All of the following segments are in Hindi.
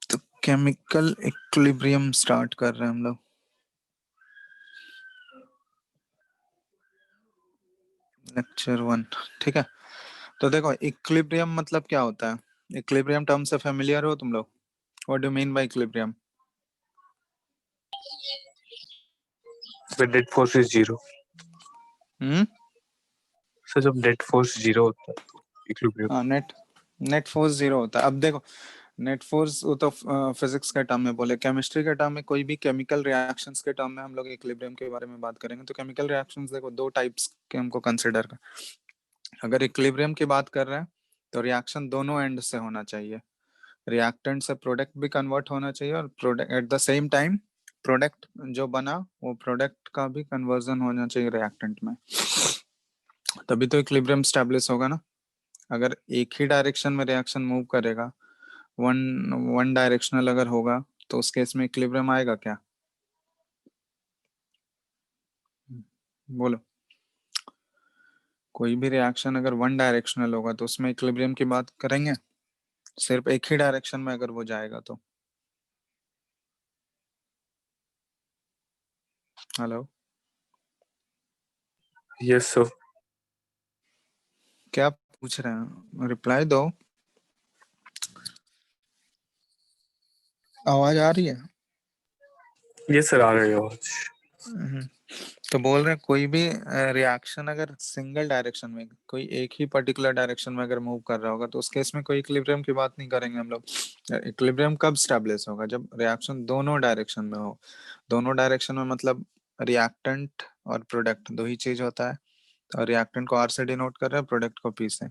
तो केमिकल इक्विलिब्रियम स्टार्ट कर रहे हैं हम लोग। लेक्चर 1, ठीक है। तो देखो इक्विलिब्रियम मतलब क्या होता है। इक्विलिब्रियम टर्म से फेमिलियर हो तुम लोग? What do mean by equilibrium? When net force is zero. Sir जब नेट फोर्स जीरो होता है तो इक्विलिब्रियम। हाँ, नेट फोर्स जीरो होता है। अब देखो नेट फोर्स वो तो फिजिक्स के टर्म में बोले, केमिस्ट्री के टर्म में कोई भी केमिकल रिएक्शंस के टर्म में हम लोग इक्विलिब्रियम के बारे में बात करेंगे। तो केमिकल रिएक्शंस देखो दो टाइप्स के हमको कंसिडर कर। अगर इक्विलिब्रियम की बात कर रहे हैं तो रिएक्शन दोनों एंड से होना चाहिए। रिएक्टेंट से प्रोडक्ट भी कन्वर्ट होना चाहिए और product at the same time product जो बना वो प्रोडक्ट का भी कन्वर्जन होना चाहिए रिएक्टेंट में, तभी तो इक्विलिब्रियम स्टैब्लिश होगा ना। अगर एक ही डायरेक्शन में रिएक्शन मूव करेगा, वन वन डायरेक्शनल अगर होगा तो उस केस में इक्विलिब्रियम आएगा क्या? बोलो। कोई भी रिएक्शन अगर वन डायरेक्शनल होगा तो उसमें इक्विलिब्रियम की बात करेंगे? सिर्फ एक ही डायरेक्शन में अगर वो जाएगा तो। Hello, yes sir. क्या पूछ रहे हैं? रिप्लाई दो। आवाज आ रही है? यस सर आ रही है आवाज। तो बोल रहे हैं कोई भी रिएक्शन अगर सिंगल डायरेक्शन में, कोई एक ही पर्टिकुलर डायरेक्शन में अगर मूव कर रहा होगा तो उस केस में कोई इक्विलिब्रियम की बात नहीं करेंगे हम लोग। इक्विलिब्रियम कब स्टैब्लिश होगा? जब रिएक्शन दोनों डायरेक्शन में हो। दोनों डायरेक्शन में मतलब रिएक्टेंट और प्रोडक्ट दो ही चीज होता है। और रिएक्टेंट को आर से डिनोट कर रहे हैं, प्रोडक्ट को पी से।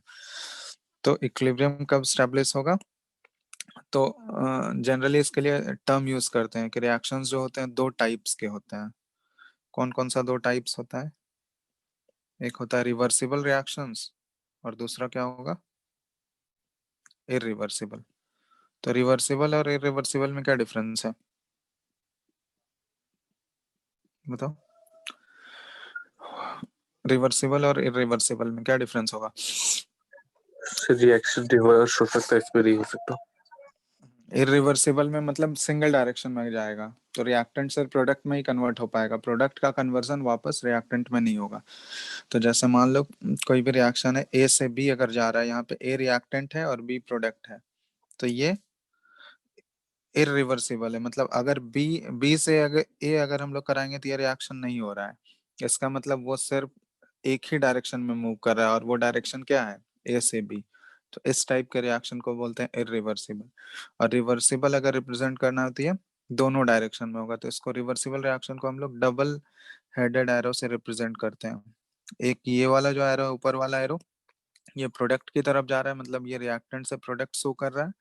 तो इक्विलिब्रियम कब स्टैब्लिश होगा? तो जनरली इसके लिए टर्म यूज करते हैं कि रिएक्शंस जो होते हैं दो टाइप्स के होते हैं। कौन कौन सा दो टाइप्स होता है? एक होता है रिवर्सिबल रिएक्शंस और दूसरा क्या होगा? इरिवर्सिबल। तो रिवर्सिबल और इरिवर्सिबल में क्या डिफरेंस है बताओ? रिवर्सिबल और इरिवर्सिबल में क्या डिफरेंस होगा? सर रिएक्शन रिवर्स हो सकता है, इसमें नहीं हो सकता। इरिवर्सिबल में मतलब सिंगल डायरेक्शन में जाएगा तो रिएक्टेंट से प्रोडक्ट में ही कन्वर्ट हो पाएगा, प्रोडक्ट का कन्वर्जन वापस रिएक्टेंट में नहीं होगा। तो जैसे मान लो कोई भी रिएक्शन है ए से बी अगर जा रहा है, यहाँ पे ए रिएक्टेंट है और बी प्रोडक्ट है, तो ये इरिवर्सिबल है। मतलब अगर बी बी से अगर ए अगर हम लोग कराएंगे तो ये रिएक्शन नहीं हो रहा है। इसका मतलब वो सिर्फ एक ही डायरेक्शन में मूव कर रहा है और वो डायरेक्शन क्या है? ए से बी। तो इस टाइप के रिएक्शन को बोलते हैं इरिवर्सिबल। और रिवर्सिबल अगर रिप्रेजेंट करना होती है दोनों डायरेक्शन में होगा तो इसको रिवर्सिबल रिएक्शन को हम लोग डबल हेडेड एरो से रिप्रेजेंट करते हैं। एक ये वाला जो एरो है, ऊपर वाला एरो, ये प्रोडक्ट की तरफ जा रहा है, मतलब ये रिएक्टेंट से प्रोडक्ट शो कर रहा है।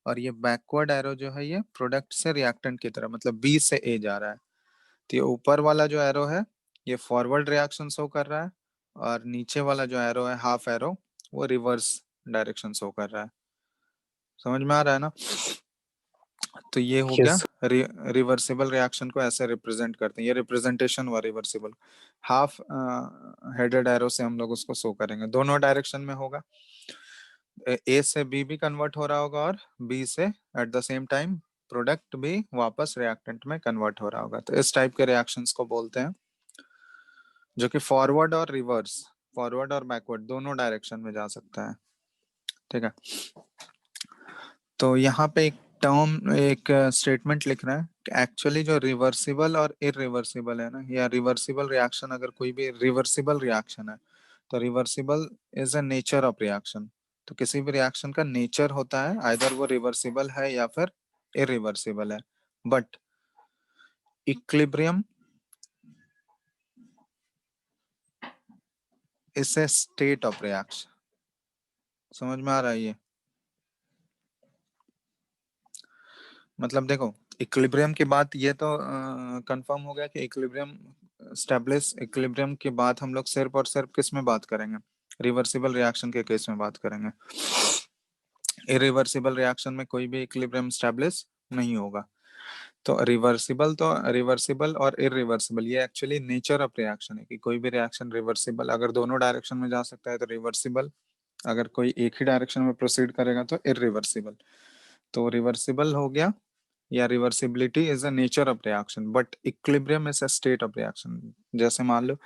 और ये बैकवर्ड एरो जो है ये प्रोडक्ट से रिएक्टेंट की तरफ, मतलब बी से ए जा रहा है। तो ये ऊपर वाला जो एरो है ये फॉरवर्ड रिएक्शन शो कर रहा है और नीचे वाला जो एरो है हाफ एरो वो रिवर्स डायरेक्शन शो कर रहा है। समझ में आ रहा है ना? तो ये हो गया यस रिवर्सिबल रिएक्शन को ऐसे रिप्रेजेंट करते हैं। ये रिप्रेजेंटेशन हुआ रिवर्सिबल। हाफ हेडेड एरो से हम लोग उसको शो करेंगे, दोनों डायरेक्शन में होगा। ए से बी भी कन्वर्ट हो रहा होगा और बी से at the same time product भी वापस रिएक्टेंट में कन्वर्ट हो रहा होगा। तो इस टाइप के रिएक्शंस को बोलते हैं जो कि फॉरवर्ड और रिवर्स, फॉरवर्ड और बैकवर्ड दोनों डायरेक्शन में जा सकता है। ठीक है। तो यहाँ पे एक टर्म, एक स्टेटमेंट लिख रहा है कि एक्चुअली जो रिवर्सिबल और इरिवर्सिबल है ना, या रिवर्सिबल रिएक्शन, अगर कोई भी रिवर्सिबल रिएक्शन है तो reversible is a nature of reaction. तो किसी भी रिएक्शन का नेचर होता है आइदर वो रिवर्सिबल है या फिर इरिवर्सिबल है। But equilibrium is a state of reaction. समझ में आ रहा है ये? मतलब देखो इक्विलिब्रियम की बात ये तो कंफर्म हो गया कि इक्विलिब्रियम स्टेब्लिश, इक्विलिब्रियम की बात हम लोग सिर्फ और सिर्फ किस में बात करेंगे? रिवर्सिबल रिएक्शन के केस में बात करेंगे। इरिवर्सिबल रिएक्शन में कोई भी इक्विलिब्रियम स्टेब्लिश नहीं होगा। तो रिवर्सिबल और इरिवर्सिबल ये एक्चुअली नेचर ऑफ रिएक्शन है कि कोई भी रिएक्शन रिवर्सिबल अगर दोनों डायरेक्शन में जा सकता है तो रिवर्सिबल, अगर कोई एक ही डायरेक्शन में प्रोसीड करेगा तो इरिवर्सिबल। तो रिवर्सिबल हो गया, या reversibility is a nature of reaction but equilibrium is a state of reaction. जैसे मान लो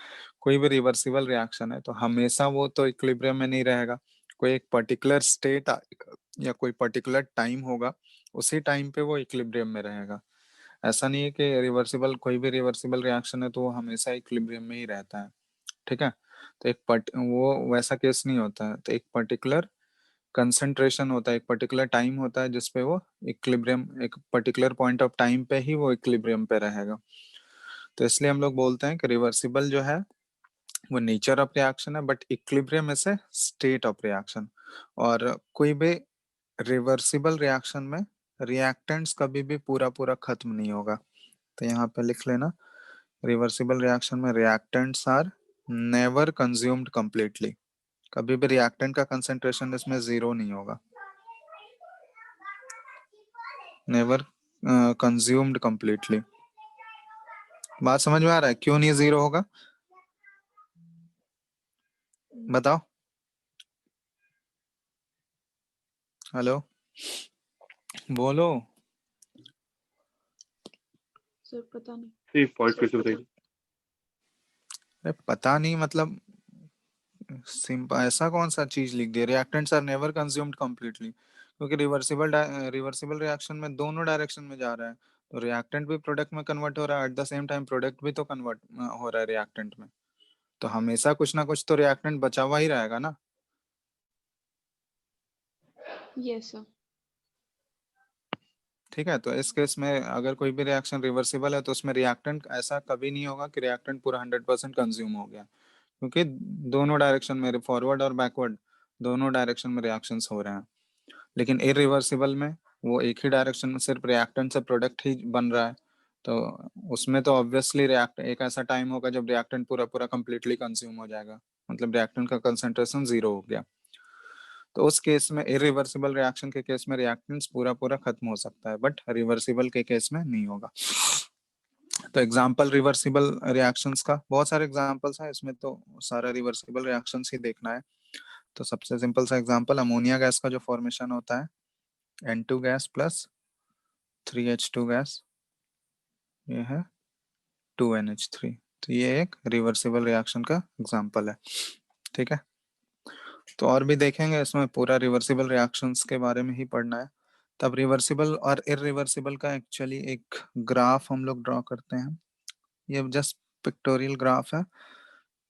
कोई भी रिवर्सिबल रिएक्शन है तो हमेशा वो तो इक्विलिब्रियम में नहीं रहेगा, कोई एक पर्टिकुलर स्टेट या कोई पर्टिकुलर टाइम होगा, उसी टाइम पे वो इक्विलिब्रियम में रहेगा। ऐसा नहीं है कि रिवर्सिबल कोई भी रिवर्सिबल रिएक्शन है तो वो हमेशा इक्विलिब्रियम में ही रहता है। ठीक है, तो वो वैसा केस नहीं होता है। तो एक पर्टिकुलर कंसंट्रेशन होता है, एक पर्टिकुलर टाइम होता है जिसपे वो इक्विलिब्रियम, एक पर्टिकुलर पॉइंट ऑफ टाइम पे ही वो इक्विलिब्रियम पे रहेगा। तो इसलिए हम लोग बोलते हैं कि रिवर्सिबल जो है वो नेचर ऑफ रिएक्शन है but equilibrium is a state of reaction. और कोई भी रिवर्सिबल रिएक्शन में रिएक्टेंट्स कभी भी पूरा पूरा खत्म नहीं होगा। तो यहाँ पे लिख लेना, रिवर्सिबल रिएक्शन में reactants are never consumed completely. कभी भी रिएक्टेंट का कंसेंट्रेशन इसमें जीरो नहीं होगा, नेवर कंज्यूम्ड कंप्लीटली। बात समझ में आ रहा है क्यों नहीं जीरो होगा? बताओ। हेलो, बोलो। सर पता नहीं। ये पॉइंट कैसे बताइए? अरे पता नहीं मतलब सिंपल ऐसा कौन सा चीज लिख दिया, reactants are never consumed completely, क्योंकि रिवर्सिबल रिएक्शन में दोनों डायरेक्शन में जा रहा है। तो रिएक्टेंट भी प्रोडक्ट में कन्वर्ट हो रहा है, at the same time product भी तो कन्वर्ट हो रहा है रिएक्टेंट में। तो हमेशा कुछ ना कुछ तो रिएक्टेंट बचा हुआ ही रहेगा ना। Yes sir. ठीक है, तो इस केस में अगर कोई भी रिएक्शन रिवर्सिबल है तो उसमें रिएक्टेंट ऐसा कभी नहीं होगा कि रिएक्टेंट पूरा 100% कंज्यूम हो गया, क्योंकि दोनों डायरेक्शन में, फॉरवर्ड और बैकवर्ड, दोनों डायरेक्शन में रिएक्शंस हो रहे हैं। लेकिन इरिवर्सिबल में वो एक ही डायरेक्शन में सिर्फ रिएक्टेंट से प्रोडक्ट ही बन रहा है। तो उसमें तो ऑब्वियसली रिएक्ट एक ऐसा टाइम होगा जब रिएक्टेंट पूरा पूरा कंप्लीटली कंज्यूम हो जाएगा, मतलब रिएक्टेंट का कंसंट्रेशन जीरो हो गया। तो उस केस में इरिवर्सिबल रिएक्शन के केस में रिएक्टेंट्स पूरा पूरा खत्म हो सकता है बट रिवर्सिबल के केस में नहीं होगा। तो एग्जांपल रिवर्सिबल रिएक्शंस का बहुत सारे एग्जांपल्स हैं, इसमें तो सारा रिवर्सिबल रिएक्शंस ही देखना है। तो सबसे सिंपल सा एग्जांपल, अमोनिया गैस का जो फॉर्मेशन होता है, N2 gas plus 3H2 gas, ये है 2NH3। तो ये एक रिवर्सिबल रिएक्शन का एग्जांपल है। ठीक है, तो और भी देखेंगे, इसमें पूरा रिवर्सिबल रिएक्शंस के बारे में ही पढ़ना है। तब रिवर्सिबल और इरिवर्सिबल का एक्चुअली एक ग्राफ हम लोग ड्रॉ करते हैं। ये जस्ट पिक्टोरियल ग्राफ है,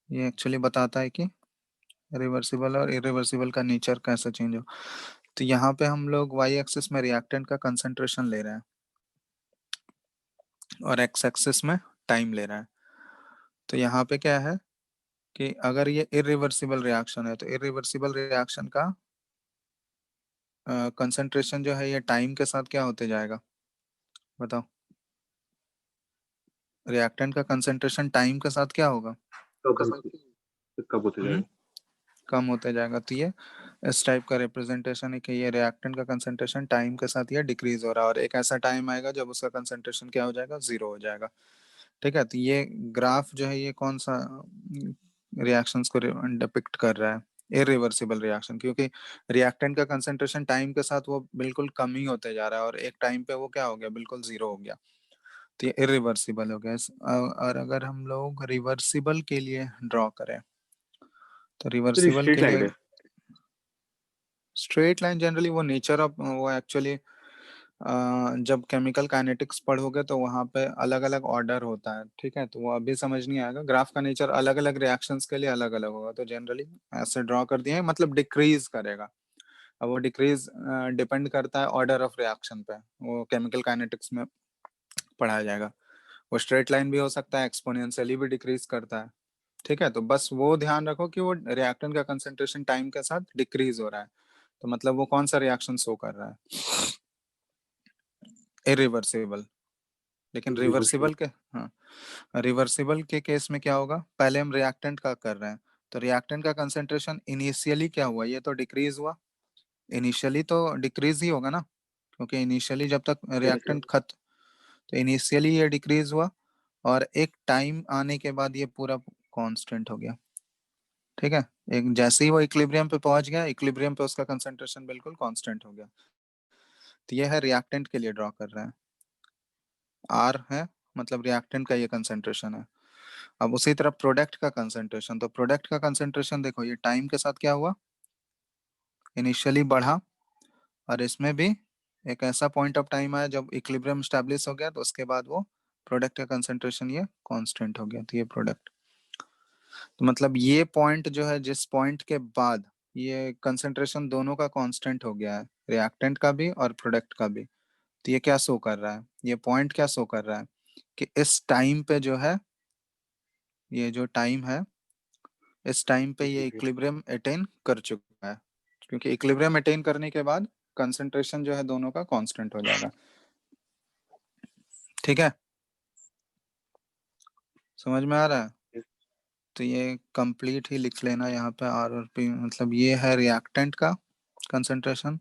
ये एक्चुअली बताता है कि रिवर्सिबल और इरिवर्सिबल का नेचर कैसे चेंज हो। तो यहाँ पे हम लोग वाई एक्सिस में रिएक्टेंट का कंसंट्रेशन ले रहे हैं और एक्स एक्सिस में टाइम ले रहे हैं। तो यहाँ पे क्या है कि अगर ये इरिवर्सिबल रिएक्शन है तो इरिवर्सिबल रिएक्शन का कंसंट्रेशन जो है ये टाइम के साथ क्या होते जाएगा, बताओ। रिएक्टेंट का कंसंट्रेशन टाइम के साथ क्या होगा? कब होते हम्म, जाएगा? कम होते जाएगा। तो ये इस टाइप का रिप्रेजेंटेशन है कि ये रिएक्टेंट का कंसंट्रेशन टाइम के साथ ये डिक्रीज हो रहा है और एक ऐसा टाइम आएगा जब उसका कंसंट्रेशन क्या हो जाएगा, जीरो हो जाएगा। ठीक है, तो ये ग्राफ जो है ये कौन सा रिएक्शंस को डिपिक्ट कर रहा है, इरिवर्सिबल रिएक्शन, क्योंकि रिएक्टेंट का कंसंट्रेशन टाइम के साथ वो बिल्कुल कम ही होते जा रहा है और एक टाइम पे वो क्या हो गया, बिल्कुल जीरो हो गया। तो ये इरिवर्सिबल हो गया। और अगर हम लोग रिवर्सिबल के लिए ड्रॉ करें तो सर ये रिवर्सिबल स्ट्रेट के लाइन लिए है। स्ट्रेट लाइन जनरली वो नेचर ऑफ वो एक्चुअली जब केमिकल काइनेटिक्स पढ़ोगे तो वहां पे अलग अलग ऑर्डर होता है। ठीक है, तो वो अभी समझ नहीं आएगा, ग्राफ का नेचर अलग अलग रिएक्शंस के लिए अलग अलग होगा। तो जनरली ऐसे ड्रॉ कर दिए हैं, मतलब डिक्रीज करेगा। अब वो डिक्रीज डिपेंड करता है ऑर्डर ऑफ रिएक्शन पे, वो केमिकल काइनेटिक्स में पढ़ाया जाएगा। वो स्ट्रेट लाइन भी हो सकता है, एक्सपोनेंशियली भी डिक्रीज करता है। ठीक है, तो बस वो ध्यान रखो कि वो रिएक्टेंट का कंसंट्रेशन टाइम के साथ डिक्रीज हो रहा है, तो मतलब वो कौन सा रिएक्शन शो कर रहा है, इरिवर्सिबल। लेकिन रिवर्सिबल। रिवर्सिबल के, हाँ, रिवर्सिबल के केस में क्या होगा, पहले हम रिएक्टेंट का कर रहे हैं तो रिएक्टेंट का कंसंट्रेशन इनिशियली क्या हुआ, ये तो डिक्रीज हुआ। इनिशियली तो डिक्रीज ही होगा ना, क्योंकि इनिशियली जब तक रिएक्टेंट खत्म, तो इनिशियली ये डिक्रीज हुआ और एक टाइम आने के बाद ये पूरा कांस्टेंट हो गया। ठीक है, एक जैसे ही वो इक्विलिब्रियम पे पहुंच गया, इक्विलिब्रियम पे उसका कंसंट्रेशन बिल्कुल कांस्टेंट हो गया। तो ये है रिएक्टेंट के लिए ड्रॉ कर रहे हैं, आर है मतलब रिएक्टेंट का ये कंसंट्रेशन है। अब उसी तरह प्रोडक्ट का कंसंट्रेशन, तो प्रोडक्ट का कंसंट्रेशन देखो ये टाइम के साथ क्या हुआ, इनिशियली बढ़ा, और इसमें भी एक ऐसा पॉइंट ऑफ टाइम आया जब इक्विलिब्रियम स्टैब्लिश हो गया, तो उसके बाद वो प्रोडक्ट का कंसंट्रेशन ये कांस्टेंट हो गया, तो ये प्रोडक्ट। तो मतलब ये पॉइंट जो है, जिस पॉइंट के बाद ये कंसंट्रेशन दोनों का कांस्टेंट हो गया है, रिएक्टेंट का भी और प्रोडक्ट का भी, तो ये क्या शो कर रहा है, ये पॉइंट क्या शो कर रहा है कि इस टाइम पे जो है, ये जो टाइम है, इस टाइम पे ये इक्विलिब्रियम अटेन कर चुका है, क्योंकि इक्विलिब्रियम अटेन करने के बाद कंसंट्रेशन जो है दोनों का कांस्टेंट हो जाएगा। ठीक है, समझ में आ रहा है? तो ये कंप्लीट ही लिख लेना यहाँ पे, आर और पी, मतलब ये है रिएक्टेंट का कंसंट्रेशन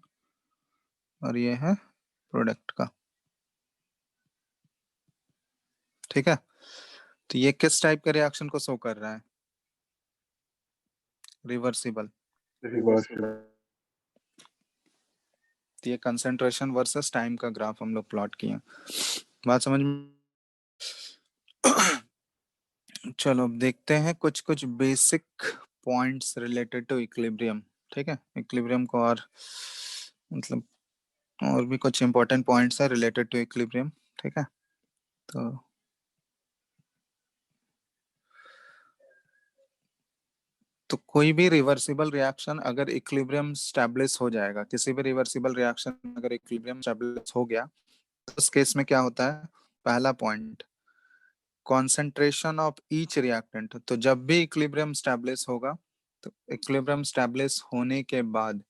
और ये है प्रोडक्ट का। ठीक है, तो ये किस टाइप के रिएक्शन को शो कर रहा है, रिवर्सिबल। रिवर्सिबल। तो ये कंसंट्रेशन वर्सेस टाइम का ग्राफ हम लोग प्लॉट किए, बात समझ में? चलो अब देखते हैं कुछ कुछ basic points related to equilibrium. ठीक है, इक्विलिब्रियम को और मतलब और भी कुछ इंपॉर्टेंट पॉइंट्स है रिलेटेड टू इक्विलिब्रियम। ठीक है, तो कोई भी रिवर्सिबल रिएक्शन अगर इक्विलिब्रियम स्टैब्लिश हो जाएगा, किसी भी रिवर्सिबल रिएक्शन अगर इक्विलिब्रियम स्टैब्लिश हो गया, तो उस केस में क्या होता है, पहला point concentration of each reactant. तो जब भी इक्विलिब्रियम स्टैब्लिश होगा, तो इक्विलिब्रियम स्टैब्लिश होने के बाद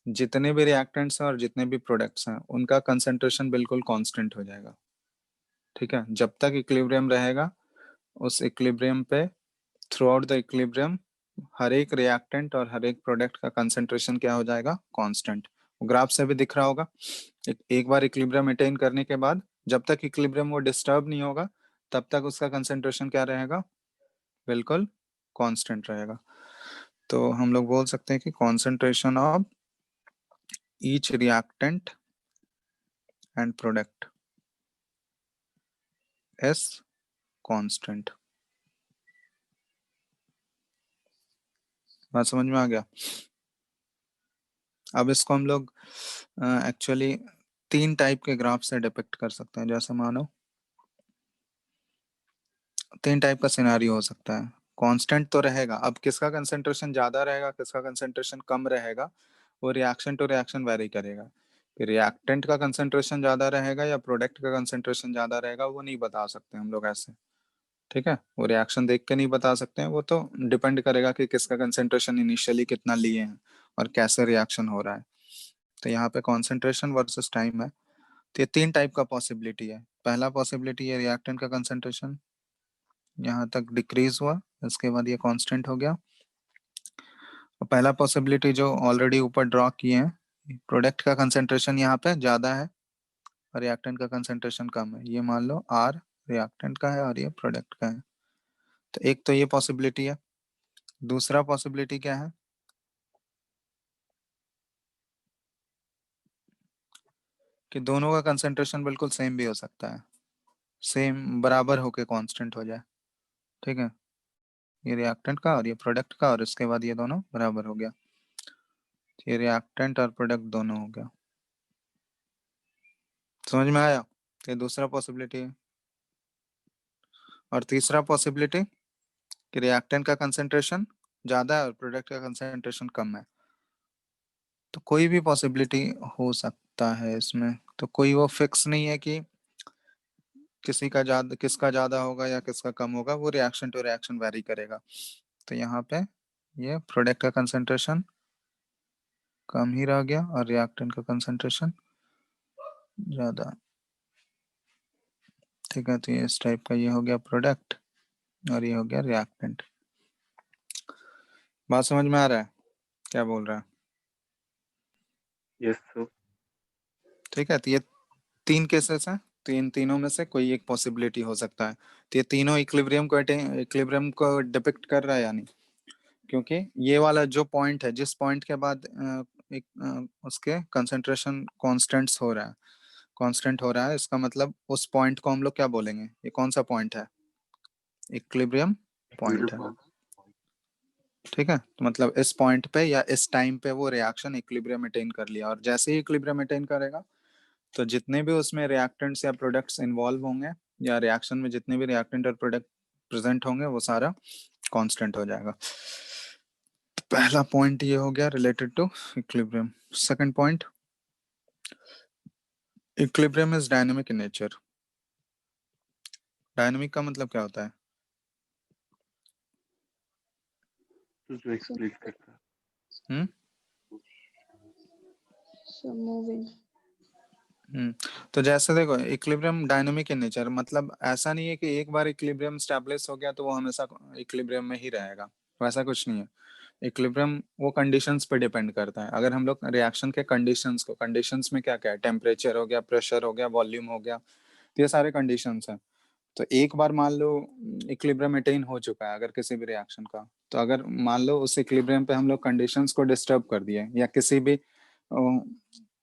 जितने भी रिएक्टेंट्स हैं और जितने भी प्रोडक्ट्स हैं, उनका कंसेंट्रेशन बिल्कुल कांस्टेंट हो जाएगा। ठीक है, जब तक इक्विलिब्रियम रहेगा, उस इक्विलिब्रियम पे थ्रू आउट द इक्विलिब्रियम हर एक रिएक्टेंट और हर एक प्रोडक्ट का कंसेंट्रेशन क्या हो जाएगा, कांस्टेंट। ग्राफ से भी दिख रहा होगा, एक बार इक्विलिब्रियम अटेन करने के बाद जब तक इक्विलिब्रियम वो डिस्टर्ब नहीं होगा, तब तक उसका कंसेंट्रेशन क्या रहेगा, बिल्कुल कांस्टेंट रहेगा। तो हम लोग बोल सकते हैं कि concentration of each reactant and product is constant. बात समझ में आ गया? अब इसको हम लोग एक्चुअली 3 टाइप के ग्राफ से डिपिक्ट कर सकते हैं। जैसे मानो 3 टाइप का सिनेरियो हो सकता है, कांस्टेंट तो रहेगा, अब किसका कंसेंट्रेशन ज्यादा रहेगा किसका कंसेंट्रेशन कम रहेगा, वो रिएक्शन टू रिएक्शन वेरी करेगा। कि रिएक्टेंट का कंसेंट्रेशन ज्यादा रहेगा या प्रोडक्ट का कंसेंट्रेशन ज्यादा रहेगा, वो नहीं बता सकते हम लोग ऐसे। ठीक है, वो रिएक्शन देख के नहीं बता सकते हैं, वो तो डिपेंड करेगा कि किसका कंसेंट्रेशन इनिशियली कितना लिए हैं और कैसे रिएक्शन हो रहा है। तो यहाँ पे कॉन्सेंट्रेशन वर्सेस टाइम है, तो ये 3 टाइप का पॉसिबिलिटी है। पहला पॉसिबिलिटी है रिएक्टेंट का कंसेंट्रेशन यहाँ तक डिक्रीज हुआ, इसके बाद ये कांस्टेंट हो गया। और पहला पॉसिबिलिटी जो ऑलरेडी ऊपर ड्रॉ किए हैं, प्रोडक्ट का कंसेंट्रेशन यहाँ पे ज्यादा है और रिएक्टेंट का कंसेंट्रेशन कम है। ये मान लो आर रिएक्टेंट का है और ये प्रोडक्ट का है। तो एक तो ये पॉसिबिलिटी है। दूसरा पॉसिबिलिटी क्या है कि दोनों का कंसेंट्रेशन बिल्कुल सेम भी हो सकता है, सेम बराबर होके कांस्टेंट हो जाए। ठीक है, ये रिएक्टेंट का और ये प्रोडक्ट का, और इसके बाद ये दोनों बराबर हो गया, ये रिएक्टेंट और प्रोडक्ट दोनों हो गया। समझ में आया? ये दूसरा पॉसिबिलिटी है। और तीसरा पॉसिबिलिटी कि रिएक्टेंट का कंसेंट्रेशन ज्यादा है और प्रोडक्ट का कंसेंट्रेशन कम है। तो कोई भी पॉसिबिलिटी हो सकता है इसमें, तो कोई वो फिक्स नहीं है कि किसी का ज्यादा किसका ज्यादा होगा या किसका कम होगा, वो रिएक्शन टू रिएक्शन वेरी करेगा। तो यहाँ पे ये प्रोडक्ट का कंसेंट्रेशन कम ही रह गया और रिएक्टेंट का कंसेंट्रेशन ज्यादा। ठीक है, तो ये इस टाइप का ये हो गया प्रोडक्ट और ये हो गया रिएक्टेंट। बात समझ में आ रहा है क्या बोल रहा है? Yes sir. ठीक है, तो ये 3 केसेस हैं, तो इन तीनों में से कोई एक पॉसिबिलिटी हो सकता है। तो ये तीनों इक्विलिब्रियम को डिपिक्ट कर रहा है या नहीं? क्योंकि ये वाला जो पॉइंट है, जिस पॉइंट के बाद उसके कंसंट्रेशन कांस्टेंट हो रहा है, इसका मतलब उस पॉइंट को हम लोग क्या बोलेंगे? ये कौन सा पॉइंट है? इक्विलिब्रियम पॉइंट है, ठीक है। तो मतलब इस पॉइंट पे या इस टाइम पे वो रिएक्शन इक्विलिब्रियम अटेन कर लिया, और जैसे ही इक्विलिब्रियम अटेन करेगा तो जितने भी उसमें रिएक्टेंट्स या प्रोडक्ट्स इन्वॉल्व होंगे, या रिएक्शन में जितने भी रिएक्टेंट और प्रोडक्ट प्रेजेंट होंगे, वो सारा कांस्टेंट हो जाएगा। तो पहला पॉइंट ये हो गया related to equilibrium. Second point, equilibrium is dynamic in nature. Dynamic का मतलब क्या होता है? जो एक्सप्लेन करता है। So moving. तो जैसे देखो, इक्विलिब्रियम डायनामिक इन नेचर, मतलब ऐसा नहीं है कि एक बार इक्विलिब्रियम स्टैब्लिश हो गया तो वो हमेशा इक्विलिब्रियम में ही रहेगा, वैसा कुछ नहीं है। इक्विलिब्रियम वो कंडीशंस पे डिपेंड करता है। अगर हम लोग रिएक्शन के कंडीशंस में क्या क्या है, टेम्परेचर हो गया, प्रेशर हो गया, वॉल्यूम हो गया, तो ये सारे कंडीशंस हैं। तो एक बार मान लो इक्विलिब्रियम अटेन हो चुका है अगर किसी भी रिएक्शन का, तो अगर मान लो उस इक्विलिब्रियम पे हम लोग कंडीशंस को डिस्टर्ब कर दिए, या किसी भी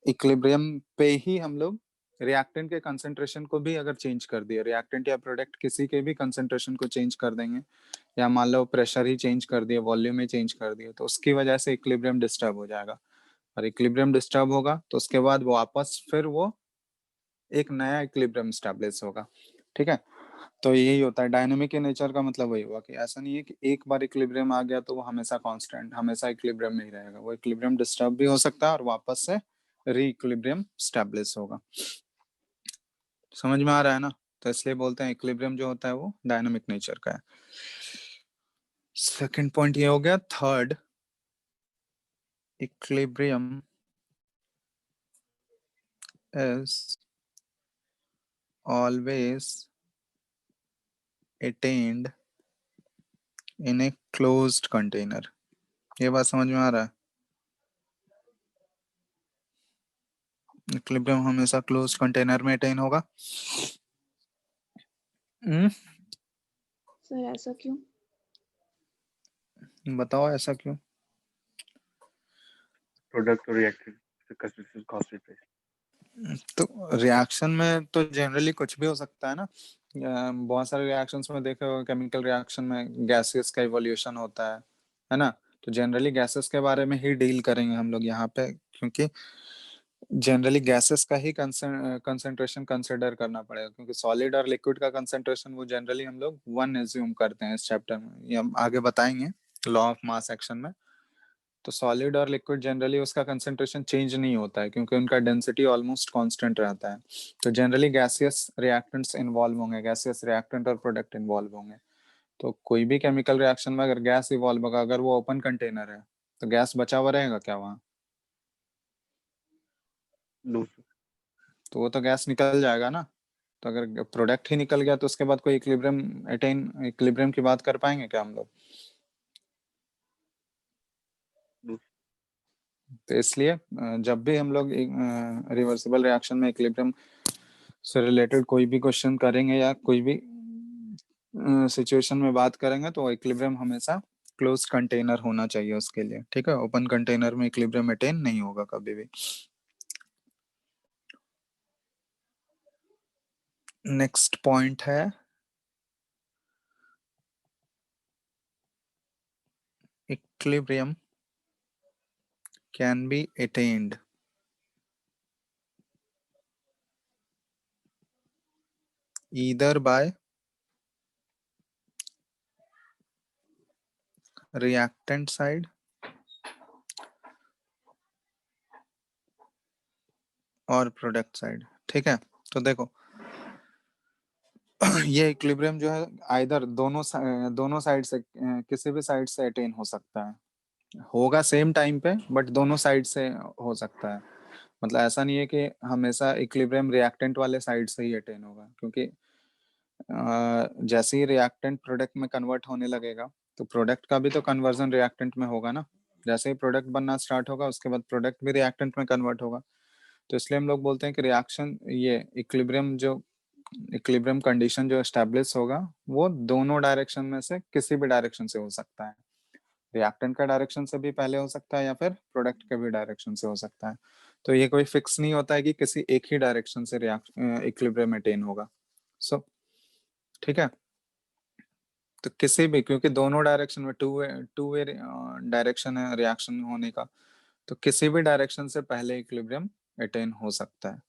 इक्विलिब्रियम पे ही हम लोग रिएक्टेंट के कंसंट्रेशन को भी अगर चेंज कर दिए, रिएक्टेंट या प्रोडक्ट किसी के भी कंसंट्रेशन को चेंज कर देंगे, या मान लो प्रेशर ही चेंज कर दिए, वॉल्यूम ही चेंज कर दिए, तो उसकी वजह से इक्विलिब्रियम डिस्टर्ब हो जाएगा। और इक्विलिब्रियम डिस्टर्ब होगा तो उसके बाद वापस फिर वो एक नया इक्विलिब्रियम स्टैब्लिश होगा, ठीक है। तो यही होता है डायनामिक इन नेचर का, मतलब वही हुआ कि ऐसा नहीं है कि एक बार इक्विलिब्रियम आ गया तो वो हमेशा कांस्टेंट, हमेशा इक्विलिब्रियम में ही रहेगा। वो इक्विलिब्रियम डिस्टर्ब भी हो सकता है और वापस से री इक्विलिब्रियम स्टैब्लिश होगा। समझ में आ रहा है ना? तो इसलिए बोलते हैं इक्विलिब्रियम जो होता है वो डायनामिक नेचर का है। सेकंड पॉइंट ये हो गया। Third, equilibrium is always attained in a closed container। ये बात समझ में आ रहा है? इक्विलिब्रियम हमेशा क्लोज कंटेनर में अटेन होगा। सर ऐसा क्यों? बताओ ऐसा क्यों? प्रोडक्ट और रिएक्टेंट से कंसिस्टेंट कांस्टेंट। तो रिएक्शन में तो जनरली कुछ भी हो सकता है ना। बहुत सारे रिएक्शंस में देखो, केमिकल रिएक्शन में गैसेस का इवोल्यूशन होता है ना। तो जनरली गैसेस के बारे में ही डील करेंगे हम लोग यहाँ पे, क्योंकि जनरली गैसेस का ही कंसंट्रेशन कंसिडर करना पड़ेगा, क्योंकि सॉलिड और लिक्विड का कंसंट्रेशन वो जनरली हम लोग 1 एज्यूम करते हैं इस चैप्टर में, ये हम आगे बताएंगे लॉ ऑफ मास सेक्शन में। तो सॉलिड और लिक्विड जनरली उसका कंसंट्रेशन चेंज नहीं होता है, क्योंकि उनका डेंसिटी ऑलमोस्ट कांस्टेंट रहता है। तो जनरली गैसियस रिएक्टेंट्स इन्वॉल्व होंगे, गैसियस रिएक्टेंट और प्रोडक्ट इन्वॉल्व होंगे। तो कोई भी केमिकल रिएक्शन में अगर गैस इवॉल्व होगा, अगर वो ओपन कंटेनर है तो गैस बचा हुआ रहेगा क्या वहाँ? No sir. तो वो तो गैस निकल जाएगा ना। तो अगर प्रोडक्ट ही निकल गया तो उसके बाद कोई इक्विलिब्रियम की बात कर पाएंगे क्या हम लोग? नो। तो इसलिए जब भी हम लोग रिवर्सिबल रिएक्शन में इक्विलिब्रियम से रिलेटेड कोई भी क्वेश्चन करेंगे या कोई भी सिचुएशन में बात करेंगे, तो इक्विलिब्रियम हमेशा क्लोज कंटेनर होना चाहिए उसके लिए, ठीक है। ओपन कंटेनर में इक्विलिब्रियम अटेन नहीं होगा कभी भी। नेक्स्ट पॉइंट है equilibrium can be attend either by reactant side और प्रोडक्ट साइड, ठीक है। तो देखो ये इक्विलिब्रियम जो है आइदर दोनों साइड से किसी भी साइड से अटेन हो सकता है, होगा सेम टाइम पे, बट दोनों साइड से हो सकता है। मतलब ऐसा नहीं है कि हमेशा इक्विलिब्रियम रिएक्टेंट वाले साइड से ही अटेन होगा, क्योंकि जैसे ही रिएक्टेंट प्रोडक्ट में कन्वर्ट होने लगेगा तो प्रोडक्ट का भी तो कन्वर्जन रिएक्टेंट में होगा ना। जैसे ही प्रोडक्ट बनना स्टार्ट होगा उसके बाद प्रोडक्ट भी रिएक्टेंट में कन्वर्ट होगा। तो इसलिए हम लोग बोलते हैं कि रिएक्शन, ये इक्विलिब्रियम कंडीशन जो एस्टेब्लिश होगा वो दोनों डायरेक्शन में से किसी भी डायरेक्शन से हो सकता है। रिएक्टेंट का डायरेक्शन से भी पहले हो सकता है या फिर प्रोडक्ट के भी डायरेक्शन से हो सकता है। तो ये कोई फिक्स नहीं होता है कि किसी एक ही डायरेक्शन से इक्विलिब्रियम अटेन होगा। सो ठीक है, तो किसी भी, क्योंकि दोनों डायरेक्शन में टू वे डायरेक्शन है रिएक्शन होने का, तो किसी भी डायरेक्शन से पहले इक्विलिब्रियम अटेन हो सकता है।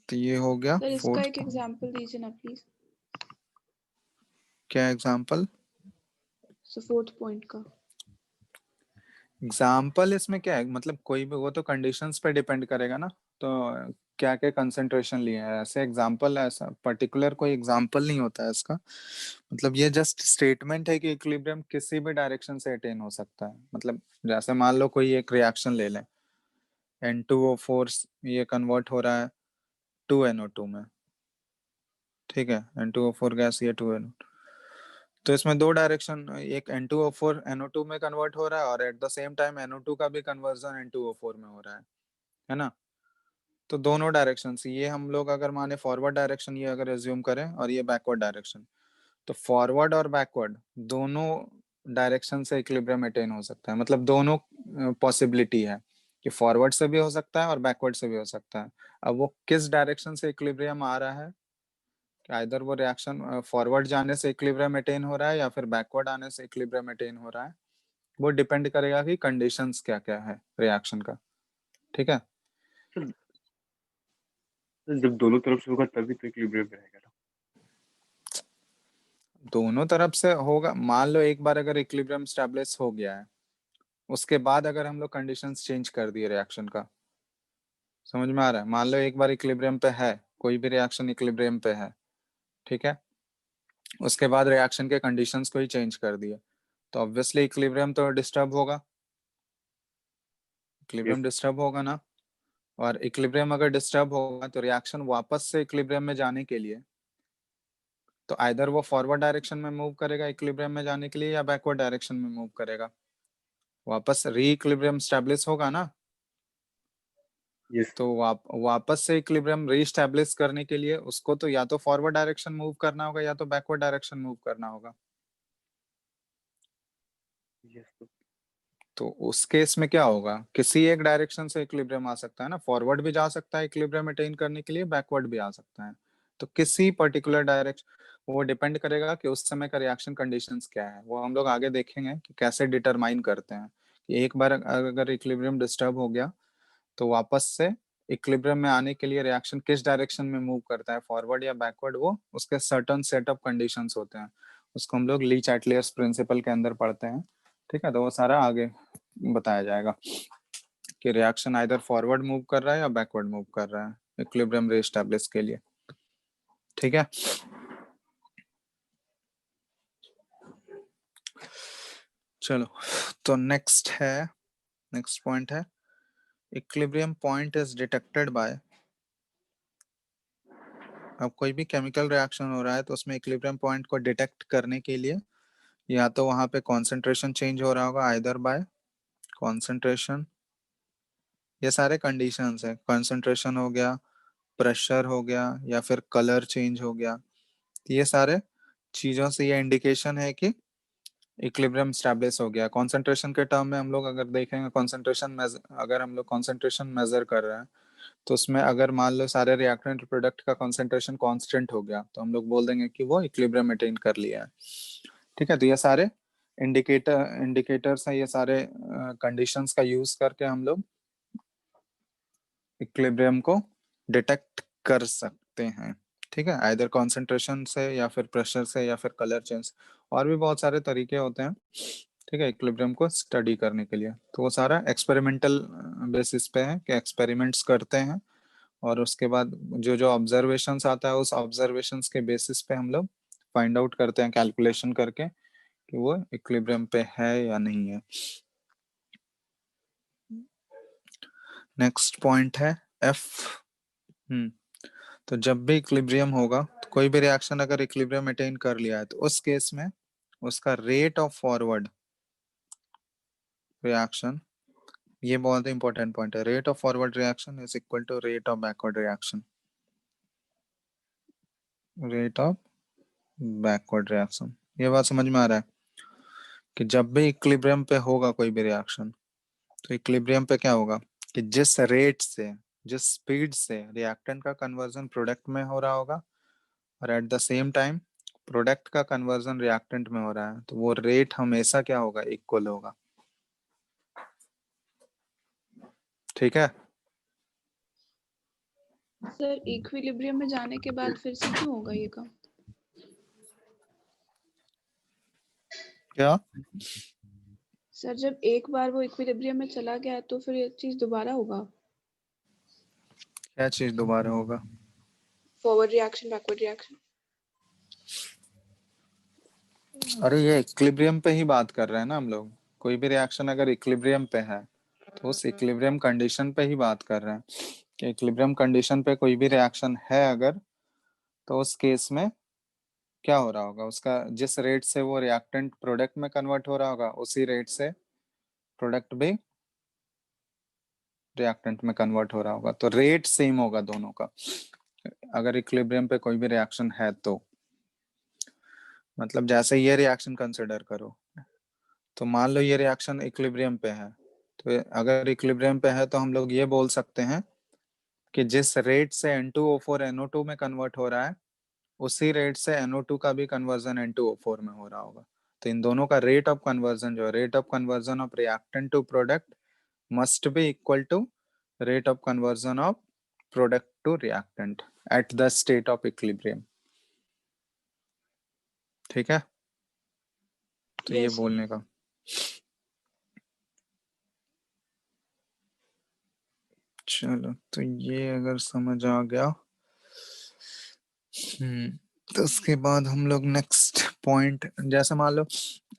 तो ये हो गया सर इसका फोर्थ। एक एग्जांपल दीजिए ना प्लीज। क्या एग्जांपल? सो फोर्थ पॉइंट का एग्जाम्पल इसमें क्या है, मतलब कोई भी, वो तो कंडीशंस पे डिपेंड करेगा ना, तो क्या क्या कंसेंट्रेशन लिए है, ऐसे एग्जाम्पल, ऐसा पर्टिकुलर कोई एग्जाम्पल नहीं होता है इसका। मतलब ये जस्ट स्टेटमेंट है कि इक्विलिब्रियम किसी भी डायरेक्शन से अटेन हो सकता है। मतलब जैसे मान लो कोई एक रिएक्शन ले लें, N2O4 ये कन्वर्ट हो रहा है 2NO2 में, ठीक है, N2O4 गैस, ये 2NO, तो इसमें दो डायरेक्शन, एक N2O4 NO2 में कन्वर्ट हो रहा है और at the same time NO2 का भी कन्वर्जन N2O4 में हो रहा है ना। तो दोनों डायरेक्शन, ये हम लोग अगर माने फॉरवर्ड डायरेक्शन ये अगर एज्यूम करें और ये बैकवर्ड डायरेक्शन, तो फॉरवर्ड और बैकवर्ड दोनों डायरेक्शन से इक्विलिब्रियम अटेन हो सकता है। मतलब दोनों पॉसिबिलिटी है कि फॉरवर्ड से भी हो सकता है और बैकवर्ड से भी हो सकता है। अब वो किस डायरेक्शन से इक्विलिब्रियम आ रहा है, कि आइदर वो रिएक्शन फॉरवर्ड जाने से इक्विलिब्रियम अटेन हो रहा है या फिर बैकवर्ड आने से इक्विलिब्रियम अटेन हो रहा है, वो डिपेंड करेगा कि कंडीशंस क्या क्या है रिएक्शन का। ठीक है, जब दोनों तरफ से होगा तभी तो इक्विलिब्रियम रहेगा ना। दोनों तरफ से होगा। मान लो एक बार अगर इक्विलिब्रियम स्टैब्लिश हो गया है, उसके बाद अगर हम लोग कंडीशंस चेंज कर दिए रिएक्शन का, समझ में आ रहा है? मान लो एक बार इक्विलिब्रियम पे है, कोई भी रिएक्शन इक्विलिब्रियम पे है, ठीक है, उसके बाद रिएक्शन के कंडीशंस को ही चेंज कर दिए, तो ऑब्वियसली इक्विलिब्रियम तो डिस्टर्ब होगा, इक्विलिब्रियम Yes, डिस्टर्ब होगा ना। और इक्विलिब्रियम अगर डिस्टर्ब होगा तो रिएक्शन वापस से इक्विलिब्रियम में जाने के लिए, तो आइदर वो फॉरवर्ड डायरेक्शन में मूव करेगा इक्विलिब्रियम में जाने के लिए या बैकवर्ड डायरेक्शन में मूव करेगा, वापस री इक्विलिब्रियम स्टैब्लिश होगा ना। yes, तो वापस से इक्विलिब्रियम रीस्टैब्लिश करने के लिए उसको तो या तो फॉरवर्ड डायरेक्शन मूव करना होगा या तो बैकवर्ड डायरेक्शन मूव करना होगा। yes. तो उस केस में क्या होगा, किसी एक डायरेक्शन से इक्विलिब्रियम आ सकता है ना, फॉरवर्ड भी जा सकता है इक्विलिब्रियम अटेन करने के लिए, बैकवर्ड भी आ सकता है। तो किसी पर्टिकुलर डायरेक्शन, वो डिपेंड करेगा कि उस समय का रिएक्शन कंडीशंस क्या है, वो हम लोग आगे देखेंगे कि कैसे डिटरमाइन करते हैं कि एक बार अगर इक्विलिब्रियम डिस्टर्ब हो गया तो वापस से इक्विलिब्रियम में आने के लिए रिएक्शन किस डायरेक्शन में मूव करता है, फॉरवर्ड या बैकवर्ड, वो उसके सर्टेन सेट ऑफ कंडीशंस होते हैं, उसको हम लोग ली चाटलियर्स प्रिंसिपल के अंदर पढ़ते हैं। ठीक है, तो वो सारा आगे बताया जाएगा कि रिएक्शन आइदर फॉरवर्ड मूव कर रहा है या बैकवर्ड मूव कर रहा है इक्विलिब्रियम रीस्टैब्लिश के लिए। ठीक है, चलो, तो नेक्स्ट पॉइंट है equilibrium point is detected by. अब कोई भी केमिकल रिएक्शन हो रहा है तो उसमें इक्विलिब्रियम पॉइंट को डिटेक्ट करने के लिए या तो वहां पे कॉन्सेंट्रेशन चेंज हो रहा होगा, आइदर बाय कॉन्सेंट्रेशन, ये सारे कंडीशंस है, कॉन्सेंट्रेशन हो गया, प्रेशर हो गया, या फिर कलर चेंज हो गया, ये सारे चीजों से ये इंडिकेशन है कि इक्विलिब्रियम स्टैब्लिश हो गया। कॉन्सेंट्रेशन के टर्म में हम लोग अगर देखेंगे, अगर हम लोग कॉन्सेंट्रेशन मेजर कर रहे हैं तो उसमें अगर मान लो सारे रिएक्टेंट प्रोडक्ट का कॉन्सेंट्रेशन कांस्टेंट हो गया तो हम लोग बोल देंगे कि वो इक्विलिब्रियम अटेन कर लिया है। ठीक है, तो ये सारे इंडिकेटर्स हैं, ये सारे कंडीशंस का यूज करके हम लोग इक्विलिब्रियम को डिटेक्ट कर सकते हैं। ठीक है, आइदर कॉन्सेंट्रेशन से या फिर प्रेशर से या फिर कलर चेंज, और भी बहुत सारे तरीके होते हैं। ठीक है, इक्विलिब्रियम को स्टडी करने के लिए, तो वो सारा एक्सपेरिमेंटल बेसिस पे है कि एक्सपेरिमेंट्स करते हैं और उसके बाद जो जो ऑब्जर्वेशंस आता है उस ऑब्जर्वेशंस के बेसिस पे हम लोग फाइंड आउट करते हैं कैलकुलेशन करके कि वो इक्विलिब्रियम पे है या नहीं है। नेक्स्ट पॉइंट है एफ। तो जब भी इक्विलिब्रियम होगा, तो कोई भी रिएक्शन अगर इक्विलिब्रियम अटेन कर लिया है तो उस केस में उसका रेट ऑफ फॉरवर्ड रिएक्शन, ये बहुत इंपॉर्टेंट पॉइंट है, rate of forward reaction is equal to rate of backward reaction, rate of backward reaction. ये बात समझ में आ रहा है कि जब भी इक्विलिब्रियम पे होगा कोई भी रिएक्शन, तो इक्विलिब्रियम पे क्या होगा कि जिस रेट से, जिस स्पीड से रिएक्टेंट का कन्वर्जन प्रोडक्ट में हो रहा होगा और at the same time product का कन्वर्जन रिएक्टेंट में हो रहा है, तो वो रेट हमेशा क्या होगा, इक्वल होगा। ठीक है। सर इक्विलिब्रियम में जाने के बाद फिर से क्यों होगा ये काम? क्या सर जब एक बार वो इक्विलिब्रियम में चला गया तो फिर ये चीज दोबारा होगा? क्या चीज दोबारा होगा? Forward reaction, backward reaction. अरे ये इक्विलिब्रियम पे ही बात कर रहे हैं ना हम लोग। कोई भी रिएक्शन अगर इक्विलिब्रियम पे है तो उस इक्विलिब्रियम कंडीशन पे ही बात कर रहे हैं कि इक्विलिब्रियम कंडीशन पे कोई भी रिएक्शन है अगर, तो उस केस में क्या हो रहा होगा, उसका जिस रेट से वो रिएक्टेंट प्रोडक्ट में कन्वर्ट हो रहा होगा उसी रेट से प्रोडक्ट भी रिएक्टेंट में कन्वर्ट हो रहा होगा। तो रेट सेम होगा दोनों का अगर इक्विलिब्रियम पे कोई भी रिएक्शन है तो। मतलब जैसे ये रिएक्शन कंसिडर करो, तो मान लो ये रिएक्शन इक्विलिब्रियम पे है, तो अगर इक्विलिब्रियम पे है तो हम लोग ये बोल सकते हैं कि जिस रेट से N2O4 NO2 में कन्वर्ट हो रहा है उसी रेट से NO2 का भी कन्वर्जन N2O4 में हो रहा होगा। तो इन दोनों का रेट ऑफ कन्वर्जन जो है, rate of conversion of reactant to product must be equal to rate of conversion of product to reactant at the state of equilibrium. ठीक है। तो ये Yes, sir. बोलने का। चलो तो ये अगर समझ आ गया, तो उसके बाद हम लोग नेक्स्ट पॉइंट, जैसे मान लो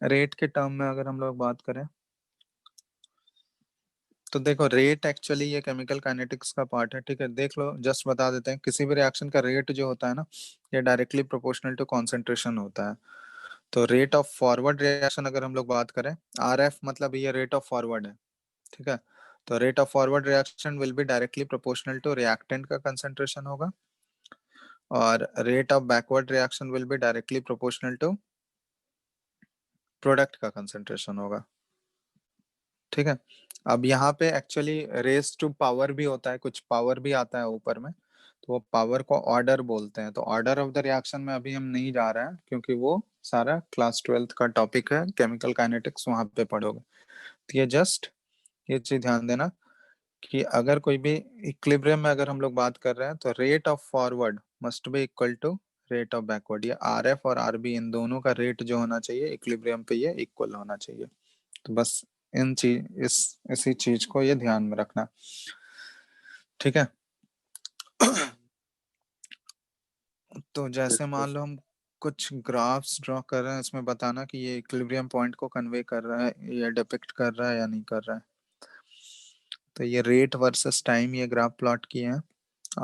रेट के टर्म में अगर हम लोग बात करें, तो देखो रेट एक्चुअली ये केमिकल काइनेटिक्स का पार्ट है। ठीक है, देख लो, जस्ट बता देते हैं, किसी भी रिएक्शन का रेट जो होता है ना, ये डायरेक्टली प्रोपोर्शनल टू कॉन्सेंट्रेशन होता है। तो रेट ऑफ फॉरवर्ड रिएक्शन अगर हम लोग बात करें, RF मतलब ये रेट ऑफ फॉरवर्ड है। ठीक है, तो rate of forward reaction will be directly proportional to reactant का कंसेंट्रेशन होगा, और rate of backward reaction will be directly proportional to product का कंसेंट्रेशन होगा। ठीक है, अब यहाँ पे एक्चुअली रेस टू पावर भी होता है, कुछ पावर भी आता है ऊपर में, तो वो पावर को ऑर्डर बोलते हैं। तो ऑर्डर ऑफ द रिएक्शन में अभी हम नहीं जा रहे हैं क्योंकि वो सारा क्लास 12th का टॉपिक है, केमिकल काइनेटिक्स, वहां पे पढ़ोगे। तो ये जस्ट ये चीज ध्यान देना कि अगर कोई भी इक्विलिब्रियम में अगर हम लोग बात कर रहे हैं तो rate of forward must be equal to rate of backward. ये RF और RB इन दोनों का रेट जो होना चाहिए इक्विलिब्रियम पे ये इक्वल होना चाहिए। तो बस इन चीज इसी चीज को ये ध्यान में रखना। ठीक है। तो जैसे Yes, sir. मान लो हम कुछ ग्राफ्स ड्रॉ कर रहे हैं, इसमें बताना कि ये इक्विलिब्रियम पॉइंट को कन्वे कर रहा है या डिपिक्ट कर रहा है या नहीं कर रहा है। तो ये रेट वर्सेस टाइम ये ग्राफ प्लॉट किए हैं।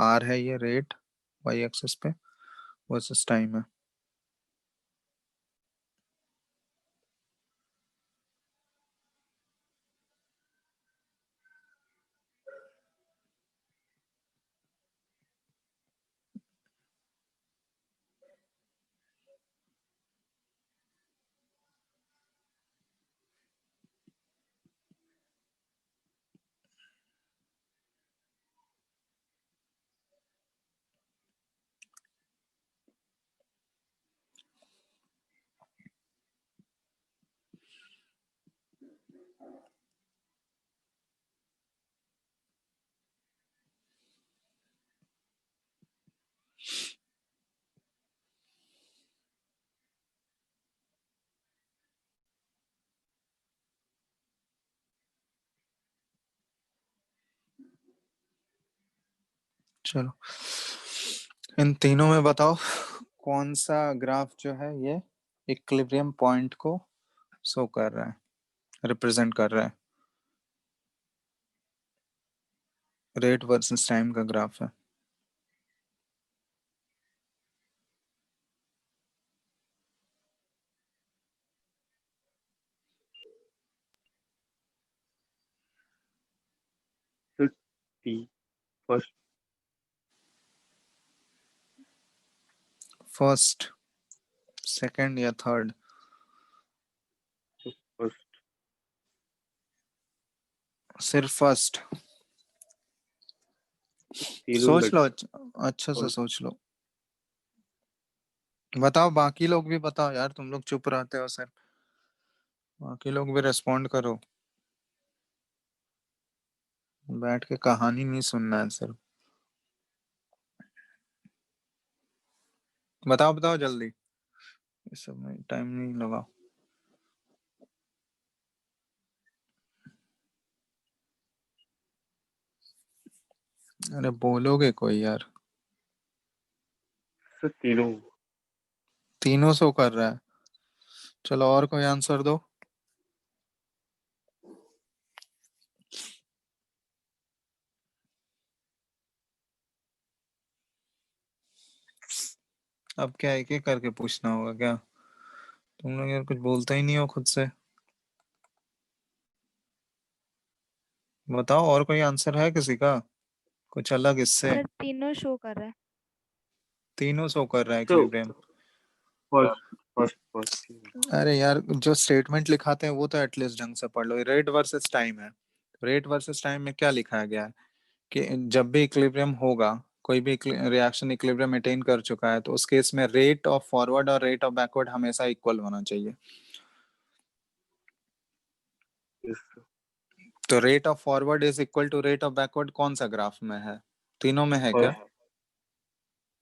R है ये रेट y एक्सिस पे, वर्सेस टाइम है। चलो इन तीनों में बताओ कौन सा ग्राफ जो है ये इक्विलिब्रियम पॉइंट को शो कर रहा है, रिप्रेजेंट कर रहा है। रेट वर्सेस टाइम का ग्राफ है। T first. फर्स्ट सेकंड या थर्ड? फर्स्ट। सिर्फ फर्स्ट? तीनों सोच लो, लगे। अच्छा से और सोच लो। बताओ, बाकी लोग भी बताओ यार, तुम लोग चुप रहते हो सर, बाकी लोग भी रेस्पॉन्ड करो। बैठ के कहानी नहीं सुनना है सर। बताओ बताओ जल्दी, इस सब में टाइम नहीं लगाओ। अरे बोलोगे कोई यार? सर तीनों। तीनों शो कर रहा है? चलो और कोई आंसर दो। अब क्या एक एक करके पूछना होगा क्या? तुम लोग यार कुछ बोलते ही नहीं हो खुद से। बताओ, और कोई आंसर है किसी का, कुछ अलग इससे? सर तीनों शो कर रहा है। तीनों शो कर रहा है तो इक्विलिब्रियम। First first first. अरे यार, जो स्टेटमेंट लिखाते हैं वो तो एटलीस्ट ढंग से पढ़ लो। रेट वर्सेस टाइम है, रेट वर्सेस टाइम में क्या लिखा गया है कि जब भी इक्विलिब्रियम होगा, कोई भी रिएक्शन इक्विलिब्रियम अटेन कर चुका है, तो उस केस में रेट ऑफ फॉरवर्ड और रेट ऑफ बैकवर्ड हमेशा इक्वल होना चाहिए। Yes sir. तो rate of forward is equal to rate of backward कौन सा ग्राफ में है? तीनों में है क्या? फर्स्ट।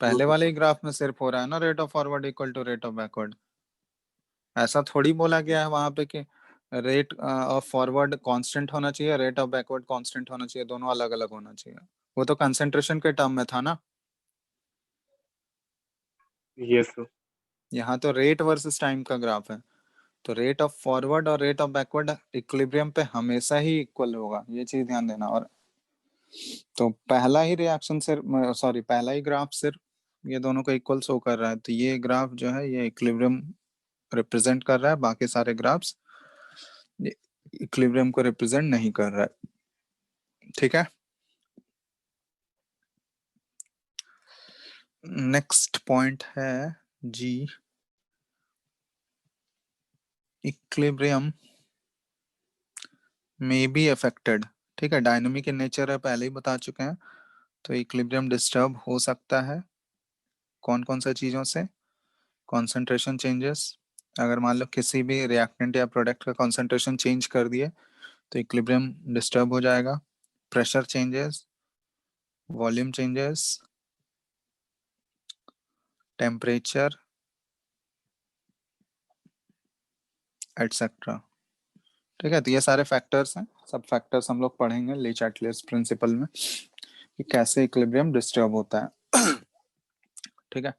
पहले वाले ही ग्राफ में सिर्फ हो रहा है ना, rate of forward equal to rate of backward. ऐसा थोड़ी बोला गया है वहां पे कि रेट ऑफ फॉरवर्ड कांस्टेंट होना चाहिए, रेट ऑफ बैकवर्ड कांस्टेंट होना चाहिए, दोनों अलग अलग होना चाहिए। वो तो कंसंट्रेशन के टर्म में था ना। Yes sir. यहाँ तो रेट वर्सेस टाइम का ग्राफ है, तो रेट ऑफ फॉरवर्ड और रेट ऑफ बैकवर्ड इक्विलिब्रियम पे हमेशा ही इक्वल होगा, ये चीज ध्यान देना। और तो पहला ही रिएक्शन सिर्फ, सॉरी पहला ही ग्राफ सिर्फ ये दोनों को इक्वल शो कर रहा है, तो ये ग्राफ जो है ये इक्विलिब्रियम रिप्रेजेंट कर रहा है, बाकी सारे ग्राफ्स इक्विलिब्रियम को रिप्रेजेंट नहीं कर रहा है। ठीक है, नेक्स्ट पॉइंट है जी, इक्विलिब्रियम मे बी अफेक्टेड। ठीक है, डायनामिक इन नेचर है, पहले ही बता चुके हैं। तो इक्विलिब्रियम डिस्टर्ब हो सकता है कौन कौन सा चीजों से? कॉन्सेंट्रेशन चेंजेस, अगर मान लो किसी भी रिएक्टेंट या प्रोडक्ट का कॉन्सेंट्रेशन चेंज कर दिए तो इक्विलिब्रियम डिस्टर्ब हो जाएगा। Pressure changes, volume changes, temperature etcetera. ठीक है, तो ये सारे फैक्टर्स हैं, सब फैक्टर्स हम लोग पढ़ेंगे ले चार्टलेस प्रिंसिपल में कि कैसे इक्विलिब्रियम डिस्टर्ब होता है। ठीक है,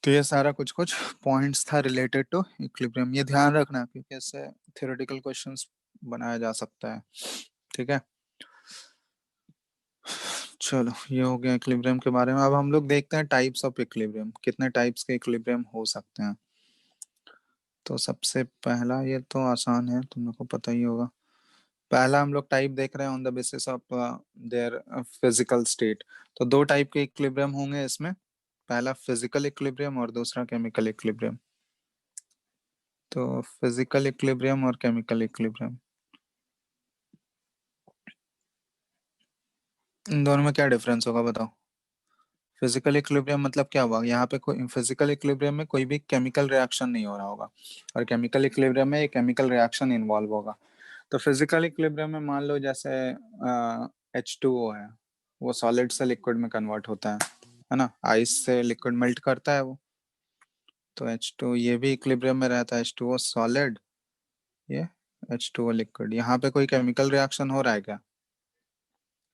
तो ये सारा कुछ कुछ पॉइंट्स था रिलेटेड टू इक्विलिब्रियम, ये ध्यान रखना क्योंकि इससे थ्योरेटिकल क्वेश्चंस बनाया जा सकता है। ठीक है, चलो ये हो गया इक्विलिब्रियम के बारे में। अब हम लोग देखते हैं टाइप्स ऑफ इक्विलिब्रियम, कितने टाइप्स के इक्विलिब्रियम हो सकते हैं। तो सबसे पहला, ये तो आसान है, तुम लोग को पता ही होगा। पहला हम लोग टाइप देख रहे हैं on the basis of their physical state. तो दो टाइप के इक्विलिब्रियम होंगे इसमें, पहला फिजिकल इक्विलिब्रियम और दूसरा केमिकल इक्विलिब्रियम। तो फिजिकल इक्विलिब्रियम और केमिकल इक्विलिब्रियम, इन दोनों में क्या डिफरेंस होगा बताओ? फिजिकल इक्विलिब्रियम मतलब क्या हुआ, यहाँ पे कोई फिजिकल इक्विलिब्रियम में कोई भी केमिकल रिएक्शन नहीं हो रहा होगा, और केमिकल इक्विलिब्रियम में एक केमिकल रिएक्शन इन्वॉल्व होगा। तो फिजिकल इक्विलिब्रियम में मान लो जैसे H2O है, वो सॉलिड से लिक्विड में कन्वर्ट होता है ना, आइस से लिक्विड मेल्ट करता है वो। तो H2 ये भी इक्विलिब्रियम में रहता है, H2O सॉलिड, ये H2O लिक्विड। यहाँ पे कोई केमिकल रिएक्शन हो रहा है क्या?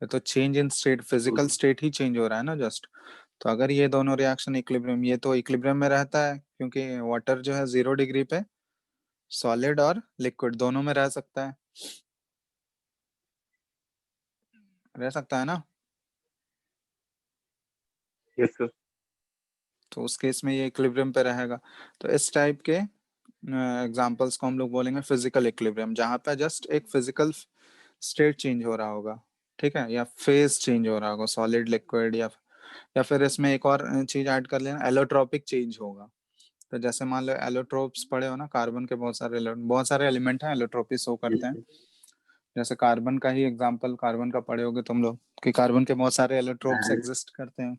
ये तो change in state, physical state he change हो रहा है ना जस्ट। तो अगर ये दोनों रिएक्शन इक्विलिब्रियम, ये तो इक्विलिब्रियम में रहता है क्योंकि वाटर जो है 0 डिग्री पे सॉलिड और लिक्विड दोनों में रह सकता है, रह सकता है ना। Yes sir. तो उस केस में ये इक्विलिब्रियम पे रहेगा। तो इस टाइप के एग्जांपल्स को हम लोग बोलेंगे फिजिकल इक्विलिब्रियम, जहाँ पे जस्ट एक फिजिकल स्टेट चेंज हो रहा होगा। ठीक है, या फेज चेंज हो रहा होगा, सॉलिड लिक्विड, या फिर इसमें एक और चीज ऐड कर लेना, एलोट्रोपिक चेंज होगा। तो जैसे मान लो एलोट्रोप्स पढ़े हो ना, कार्बन के बहुत सारे एलिमेंट हैं एलोट्रोपी शो करते हैं। जैसे कार्बन का ही एग्जांपल, कार्बन का पढ़े होगे तुम लोग कि कार्बन के बहुत सारे एलोट्रोप्स हाँ। एग्जिस्ट करते हैं।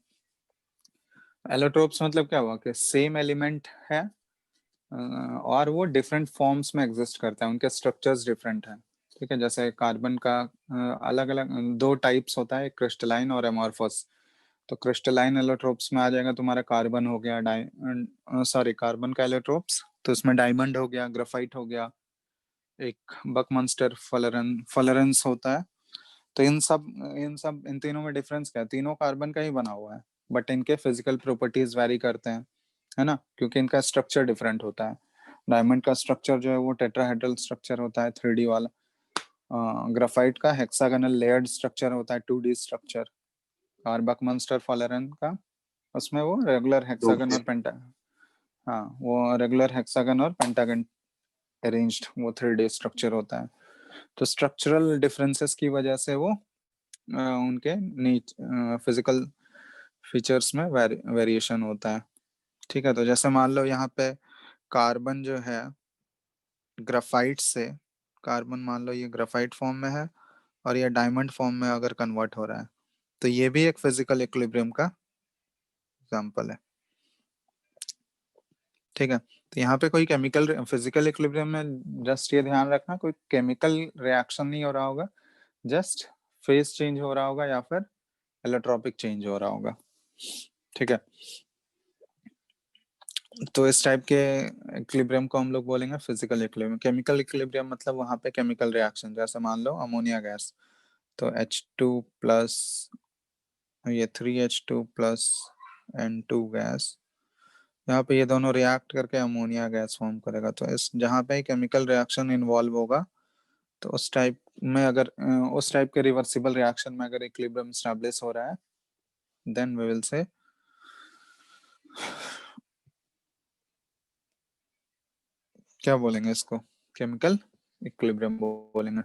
एलोट्रोप्स मतलब क्या हुआ कि सेम एलिमेंट है और वो डिफरेंट फॉर्म्स में एग्जिस्ट करता है, उनके स्ट्रक्चर्स डिफरेंट हैं। ठीक है, जैसे कार्बन का अलग अलग दो टाइप्स होता है, क्रिस्टलाइन और एमॉर्फस। तो क्रिस्टलाइन एलोट्रोप्स में आ जाएगा तुम्हारा कार्बन हो गया, कार्बन का एलोट्रोप्स तो उसमें डायमंड हो गया, ग्राफाइट हो गया, एक बकमंस्टर फलरेंस होता है। तो इन तीनों में डिफरेंस क्या है? तीनों कार्बन का ही बना हुआ है, बट इनके फिजिकल प्रॉपर्टीज वेरी करते हैं, है ना, क्योंकि इनका स्ट्रक्चर डिफरेंट होता है। डायमंड का स्ट्रक्चर जो है वो टेट्राहेड्रल स्ट्रक्चर होता है, 3D वाला। ग्राफाइट का हेक्सागोनल लेयर्ड स्ट्रक्चर होता है, 2D स्ट्रक्चर। और बकमंस्टर फॉलरेन का उसमें वो रेगुलर हेक्सागन और पेंटा हाँ, वो रेगुलर हेक्सागन और पेंटागन अरेंज्ड वो 3D स्ट्रक्चर होता है। तो स्ट्रक्चरल डिफरेंसेस की वजह से वो उनके फिजिकल फीचर्स में वेरिएशन होता है। ठीक है, तो जैसे मान लो यहाँ पे कार्बन जो है ग्राफाइट से, कार्बन मान लो ये ग्राफाइट फॉर्म में है और ये डायमंड फॉर्म में अगर कन्वर्ट हो रहा है, तो ये भी एक फिजिकल इक्विलिब्रियम का एग्जांपल है। ठीक है, तो यहाँ पे कोई केमिकल फिजिकल इक्विलिब्रियम में जस्ट ये ध्यान रखना कोई केमिकल रिएक्शन नहीं हो रहा होगा, जस्ट फेज चेंज हो रहा होगा या फिर एलोट्रोपिक चेंज हो रहा होगा। ठीक है, तो इस टाइप के इक्विलिब्रियम को हम लोग बोलेंगे फिजिकल इक्विलिब्रियम। केमिकल इक्विलिब्रियम मतलब वहां पे केमिकल रिएक्शन, जैसे मान लो अमोनिया गैस, तो H2 प्लस ये 3H2 प्लस N2 गैस, यहाँ पे ये दोनों रिएक्ट करके अमोनिया गैस फॉर्म करेगा। तो इस जहाँ पे केमिकल रिएक्शन इन्वॉल्व होगा, तो उस टाइप में अगर उस टाइप के रिवर्सिबल रिएक्शन में अगर इक्विलिब्रियम एस्टैब्लिश हो रहा है, देन वी विल से क्या बोलेंगे इसको, केमिकल इक्विलिब्रियम बोलेंगे।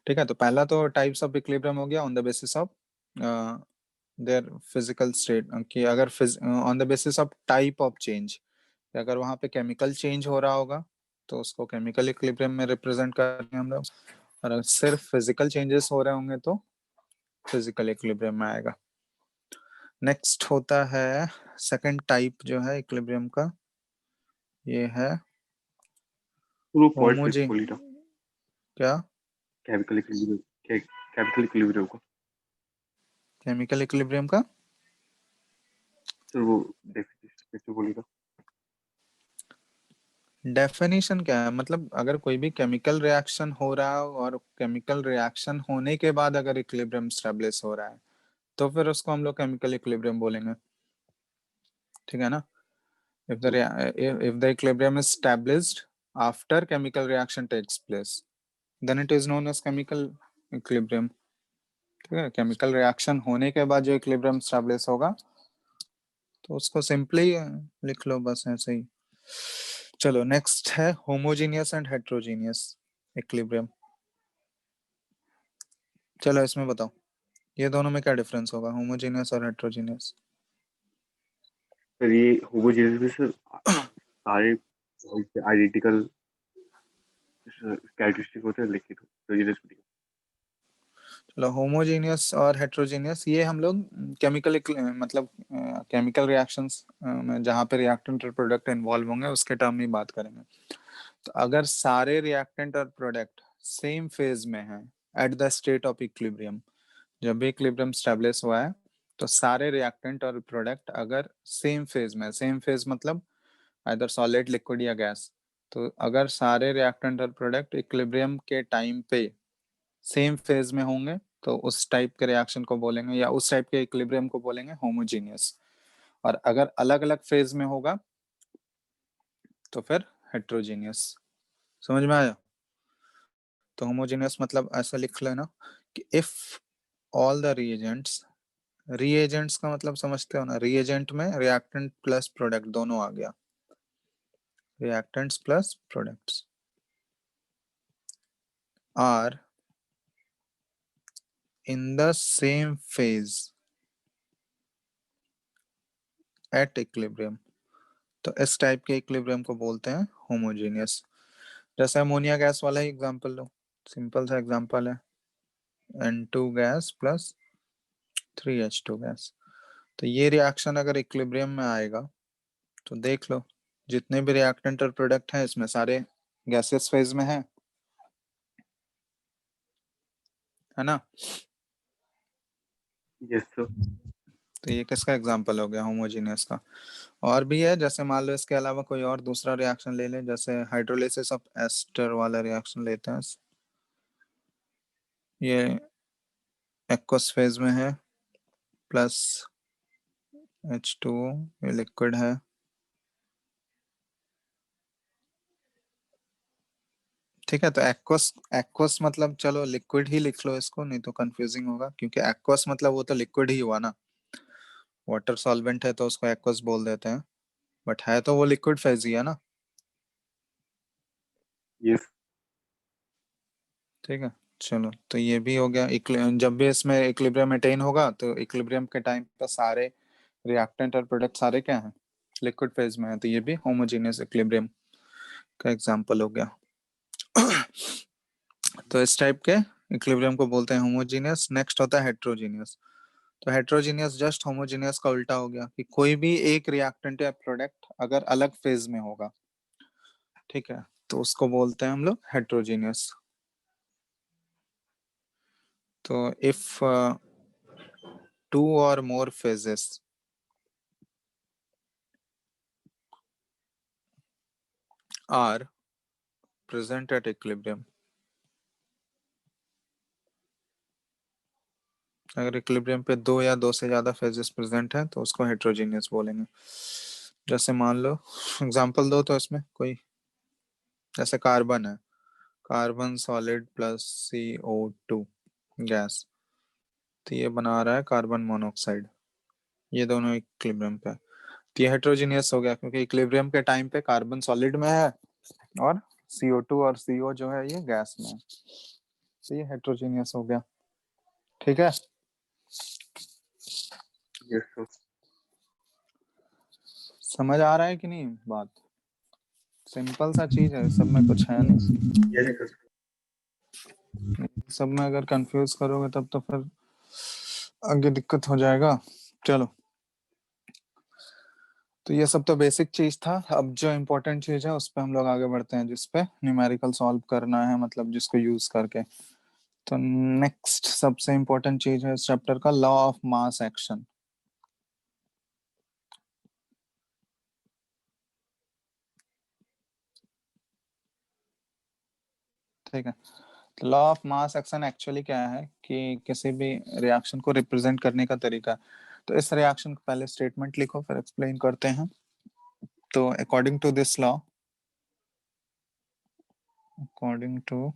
ठीक है, तो पहला तो टाइप्स ऑफ इक्विलिब्रियम हो गया on the basis of their physical state, कि अगर on the basis of type of change, अगर वहां पे केमिकल चेंज हो रहा होगा तो उसको केमिकल इक्विलिब्रियम में रिप्रेजेंट करेंगे हम लोग, और अगर सिर्फ फिजिकल चेंजेस हो रहे होंगे तो फिजिकल इक्विलिब्रियम में आएगा। नेक्स्ट होता है सेकंड टाइप जो है इक्विलिब्रियम का, ये है वो पॉइंट होमोजी बोली था क्या केमिकल इक्विलिब्रियम, केमिकल इक्विलिब्रियम को केमिकल इक्विलिब्रियम का सर वो डेफिनेशन कैसे बोली था? डेफिनेशन क्या है, मतलब अगर कोई भी केमिकल रिएक्शन हो रहा हो और केमिकल रिएक्शन होने के बाद अगर इक्विलिब्रियम स्टेब्लिश हो रहा है, तो फिर उसको हम लोग केमिकल इक्विलिब्रियम बोलेंगे। ठीक है ना, if the equilibrium is established after chemical reaction takes place, then it is known as chemical equilibrium। ठीक है, केमिकल रिएक्शन होने के बाद जो इक्विलिब्रियम स्टेब्लिश होगा तो उसको सिंपली लिख लो बस ऐसे ही। चलो नेक्स्ट है होमोजीनियस एंड हेट्रोजीनियस इक्विलिब्रियम। चलो इसमें बताओ ये दोनों में क्या डिफरेंस होगा, होमोजीनियस और हेट्रोजीनियस। सर ये होमोजेनियस में सर सारे आइडेंटिकल कैरेक्टरिस्टिक होते हैं, लेकिन हेटेरोजेनियस में नहीं। चलो होमोजीनियस और हेट्रोजीनियस ये हम लोग केमिकल मतलब केमिकल रिएक्शंस में जहाँ पे रिएक्टेंट और प्रोडक्ट इन्वॉल्व होंगे उसके टर्म में बात करेंगे। तो अगर सारे रिएक्टेंट और प्रोडक्ट सेम फेज में हैं eight the state of equilibrium, जब भी इक्विलिब्रियम स्टैब्लिश हुआ है तो सारे रिएक्टेंट और प्रोडक्ट अगर सेम फेज में, सेम फेज मतलब आइदर सॉलिड लिक्विड या गैस, तो अगर सारे रिएक्टेंट और प्रोडक्ट इक्विलिब्रियम के टाइम पे सेम फेज में होंगे तो उस टाइप के रिएक्शन को बोलेंगे या उस टाइप के इक्विलिब्रियम को बोलेंगे होमोजीनियस। और अगर अलग अलग फेज में होगा तो फिर हेट्रोजीनियस। समझ में आया? तो होमोजीनियस मतलब ऐसा लिख लेना कि if all the reagents, reagents का मतलब समझते हो ना, रिएजेंट में रिएक्टेंट प्लस प्रोडक्ट दोनों आ गया, reactants plus products are in the same phase at equilibrium, तो इस टाइप के इक्विलिब्रियम को बोलते हैं होमोजीनियस। जैसे अमोनिया गैस वाला ही एग्जांपल लो, सिंपल सा एग्जांपल है, N2 gas plus 3H2 gas. तो ये रिएक्शन अगर इक्विलिब्रियम में आएगा तो देख लो जितने भी रिएक्टेंट और प्रोडक्ट हैं इसमें सारे गैसियस फेज में है ना। Yes sir. तो ये किसका एग्जांपल हो गया, होमोजेनियस का। और भी है, जैसे मान लो इसके अलावा कोई और दूसरा रिएक्शन ले लें, जैसे हाइड्रोलिसिस ऑफ एस्टर वाला रिएक्शन लेते हैं। ये एक्वस फेज में है, प्लस H2O, ये लिक्विड है। ठीक है, तो एक्वस एक्वस मतलब चलो लिक्विड ही लिख लो इसको, नहीं तो कंफ्यूजिंग होगा, क्योंकि एक्वस मतलब वो तो लिक्विड ही हुआ ना। वाटर सॉल्वेंट है तो उसको एक्वस बोल देते हैं, बट है तो वो लिक्विड फेज ही है ना। यस। ठीक है, चलो तो ये भी हो गया। जब भी इसमें इक्विलिब्रियम अटेन होगा तो इक्विलिब्रियम के टाइम पर सारे रिएक्टेंट और प्रोडक्ट सारे क्या हैं, लिक्विड फेज में है, तो ये भी होमोजेनियस इक्विलिब्रियम का एग्जांपल हो गया। तो इस टाइप के इक्विलिब्रियम को बोलते हैं होमोजेनियस। नेक्स्ट होता है हेट्रोजीनियस। तो हेट्रोजीनियस जस्ट होमोजेनियस का उल्टा हो गया, कि कोई भी एक रिएक्टेंट या प्रोडक्ट अगर अलग फेज में होगा, ठीक है, तो उसको बोलते हैं हम लोग हेट्रोजीनियस। तो इफ टू और मोर phases are present at equilibrium, अगर इक्विलिब्रियम पे दो या दो से ज्यादा फेजेस प्रेजेंट है तो उसको हेट्रोजीनियस बोलेंगे। जैसे मान लो एग्जांपल दो तो इसमें कोई, जैसे कार्बन है, carbon solid plus CO2 gas, तो ये बना रहा है कार्बन मोनोऑक्साइड, ये दोनों इक्विलिब्रियम पे है। तो ये हेट्रोजीनियस हो गया, क्योंकि इक्विलिब्रियम के टाइम पे कार्बन सॉलिड में है और CO2 और CO जो है ये गैस में है, तो ये हेट्रोजीनियस हो गया। ठीक है, यस सर। समझ आ रहा है कि नहीं बात? सिंपल सा चीज है, सब में कुछ है नहीं। Yes sir. सब में अगर कंफ्यूज करोगे तब तो फिर आगे दिक्कत हो जाएगा। चलो, तो ये सब तो बेसिक चीज था। अब जो इम्पोर्टेंट चीज है उस पे हम लोग आगे बढ़ते हैं, जिसपे न्यूमेरिकल सॉल्व करना है, मतलब जिसको यूज करके। तो नेक्स्ट सबसे इम्पोर्टेंट चीज है इस चैप्टर का, लॉ ऑफ मास एक्शन। ठीक है, law of mass action actually क्या है कि किसी भी रिएक्शन को रिप्रेजेंट करने का तरीका। तो इस रिएक्शन को पहले स्टेटमेंट लिखो, फिर एक्सप्लेन करते हैं। तो according to this law, according to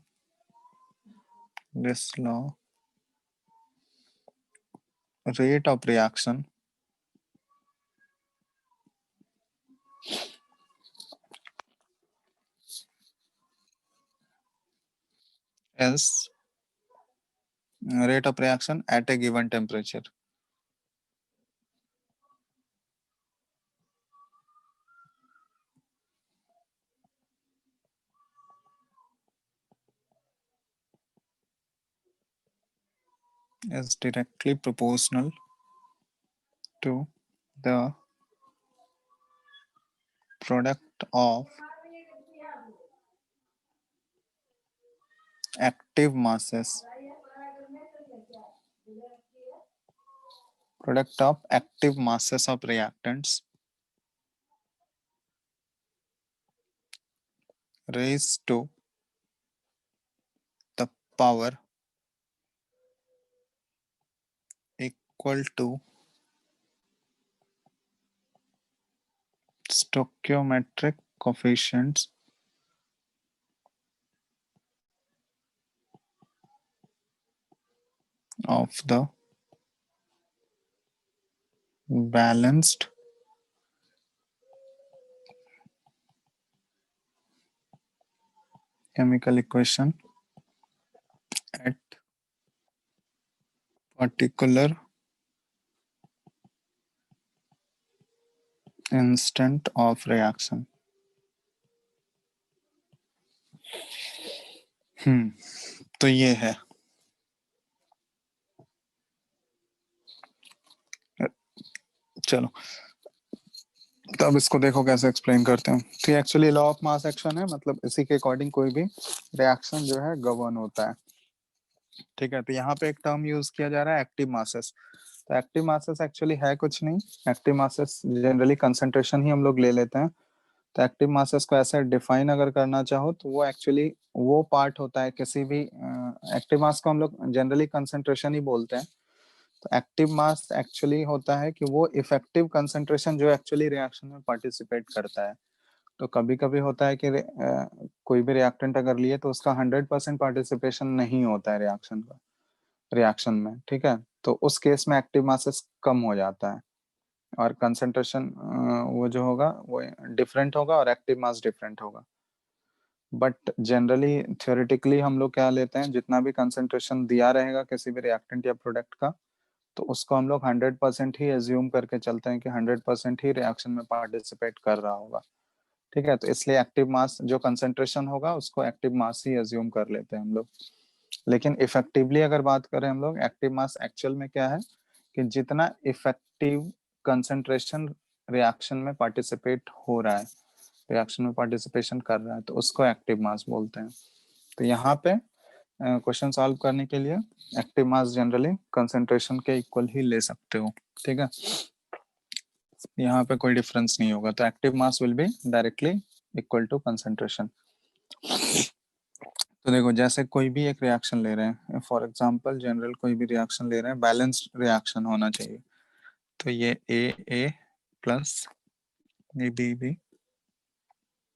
this law, rate of reaction is rate of reaction at a given temperature. Is directly proportional to the product of active masses, product of active masses of reactants raised to the power equal to stoichiometric coefficients of the balanced chemical equation at particular instant of reaction. तो ये है, चलो तो अब इसको देखो कैसे एक्सप्लेन करते हैं। तो actually law of mass action है, मतलब इसी के अकॉर्डिंग कोई भी रिएक्शन जो है गवर्न होता है। ठीक है, तो यहाँ पे एक टर्म यूज किया जा रहा है एक्टिव मासेस। तो एक्टिव मासेस एक्चुअली है कुछ नहीं, एक्टिव मासेस जनरली कंसंट्रेशन ही हम लोग ले लेते हैं। तो एक्टिव मासेस को ऐसे डिफाइन अगर करना चाहो तो वो एक्चुअली वो पार्ट होता है किसी भी एक्टिव मास को हम लोग जनरली कंसंट्रेशन ही बोलते हैं। तो एक्टिव मास एक्चुअली होता है कि वो इफेक्टिव कंसंट्रेशन जो एक्चुअली रिएक्शन में पार्टिसिपेट करता है। तो कभी कभी होता है कि कोई भी रिएक्टेंट अगर लिए तो उसका 100% पार्टिसिपेशन नहीं होता है रिएक्शन में। ठीक है, तो उस केस में एक्टिव मासेस कम हो जाता है और कंसंट्रेशन वो जो होगा वो डिफरेंट होगा और एक्टिव मास डिफरेंट होगा। बट जनरली थ्योरेटिकली हम लोग क्या लेते हैं, जितना भी कंसंट्रेशन दिया रहेगा किसी भी रिएक्टेंट या प्रोडक्ट का, तो उसको हम लोग 100% ही एज्यूम करके चलते हैं कि 100% ही रिएक्शन में पार्टिसिपेट कर रहा होगा। ठीक है, तो इसलिए एक्टिव मास जो कंसंट्रेशन होगा उसको एक्टिव मास ही एज्यूम कर लेते हैं हम लोग। लेकिन इफेक्टिवली अगर बात करें हम लोग, एक्टिव मास एक्चुअल में क्या है कि जितना इफेक्टिव कंसंट्रेशन रिएक्शन में पार्टिसिपेट हो रहा है, रिएक्शन में पार्टिसिपेशन कर रहा है, तो उसको एक्टिव मास बोलते हैं। तो यहाँ पे क्वेश्चन सॉल्व करने के लिए एक्टिव मास जनरली कंसंट्रेशन के इक्वल ही ले सकते हो। ठीक है, यहाँ पे कोई डिफरेंस नहीं होगा। तो active mass will be directly equal to concentration. तो देखो जैसे कोई भी एक रिएक्शन ले रहे हैं, फॉर एग्जांपल जनरल कोई भी रिएक्शन ले रहे हैं, बैलेंस्ड रिएक्शन होना चाहिए। तो ये a plus b b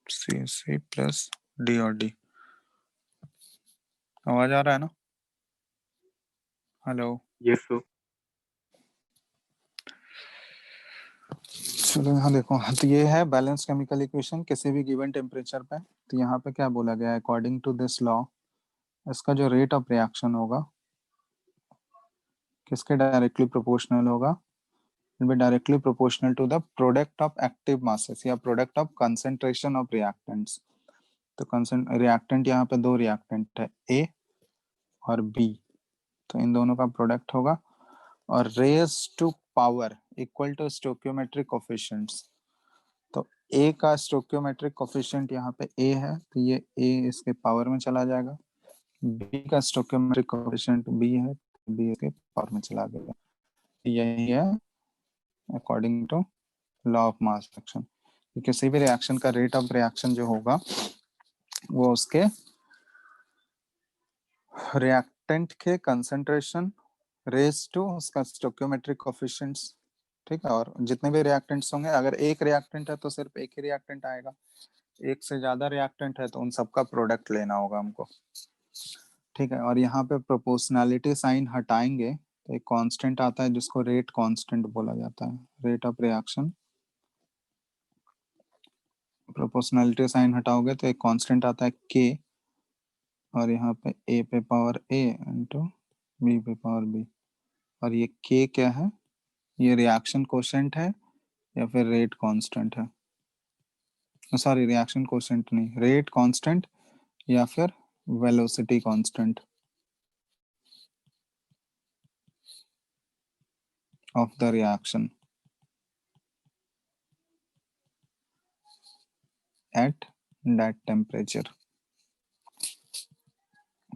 c plus d और डी। आवाज आ रहा है ना? हेलो? Yes, sir. चलो यहाँ देखो, तो ये है बैलेंस केमिकल इक्वेशन किसी भी गिवन टेम्परेचर पे। तो यहाँ पे क्या बोला गया है, अकॉर्डिंग टू दिस लॉ इसका जो रेट ऑफ रिएक्शन होगा किसके डायरेक्टली प्रोपोर्शनल होगा, will be directly proportional to the product of active masses या product of concentration of reactants। तो रिएक्टेंट यहाँ पे दो रिएक्टेंट है A और B, तो इन दोनों का प्रोडक्ट होगा और raise to power equal to stoichiometric coefficients. तो A का स्टोक्योमेट्रिक कोफिशिएंट यहाँ पे A है, तो ये A इसके पावर में चला जाएगा। B का स्टोक्योमेट्रिक कोफिशिएंट B है, तो B इसके पावर में चला गया। यही है according to law of mass action. किसी भी रिएक्शन का रेट ऑफ रिएक्शन जो होगा वो उसके रिएक्टेंट के कंसंट्रेशन रेज टू उसका स्टोक्योमेट्रिक कोफिशिएंट्स। ठीक है, और जितने भी रिएक्टेंट्स होंगे, अगर एक रिएक्टेंट है तो सिर्फ एक ही रिएक्टेंट आएगा, एक से ज्यादा रिएक्टेंट है तो उन सबका प्रोडक्ट लेना होगा हमको। ठीक है, और यहाँ पे प्रोपोर्शनैलिटी साइन हटाएंगे तो एक कांस्टेंट आता है जिसको रेट कांस्टेंट बोला जाता है, rate of reaction. Proportionality sign हटाओगे तो एक कांस्टेंट आता है k, और यहाँ पे a पे पावर a इंटू b पे पावर b। और ये k क्या है, ये रिएक्शन कोशेंट है या फिर रेट कांस्टेंट है, सॉरी रिएक्शन कोशेंट नहीं, रेट कांस्टेंट या फिर velocity constant of the reaction at that temperature.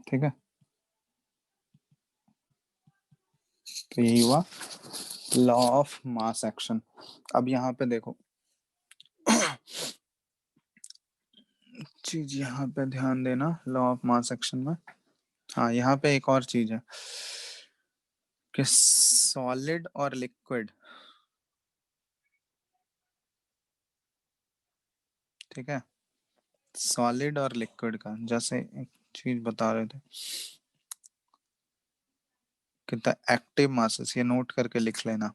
ठीक है, तो यही हुआ लॉ ऑफ मास एक्शन। अब यहाँ पे देखो चीज यहाँ पे ध्यान देना लॉ ऑफ मास एक्शन में। हाँ, यहाँ पे एक और चीज है कि सॉलिड और लिक्विड, ठीक है, सॉलिड और लिक्विड का जैसे एक चीज बता रहे थे कि द एक्टिव मासेस, ये नोट करके लिख लेना।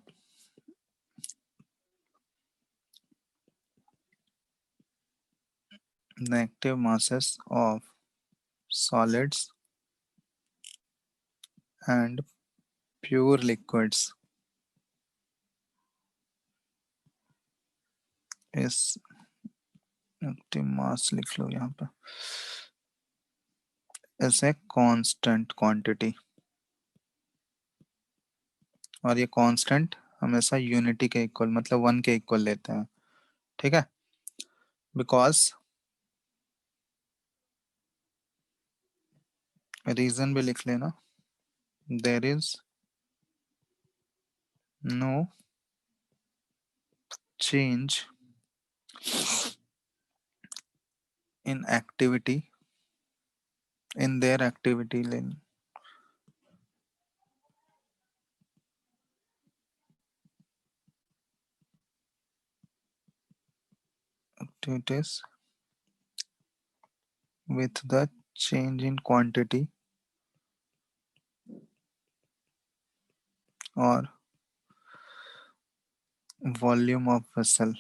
The active masses of solids and pure liquids इस एक्टिव मास लिख लो यहाँ पे इज ए कांस्टेंट क्वांटिटी, और ये कांस्टेंट हमेशा यूनिटी के इक्वल मतलब 1 के इक्वल लेते हैं, ठीक है। बिकॉज रीजन भी लिख लेना, there is no change in activity in their activity lane. Activities with the change in quantity or volume of vessel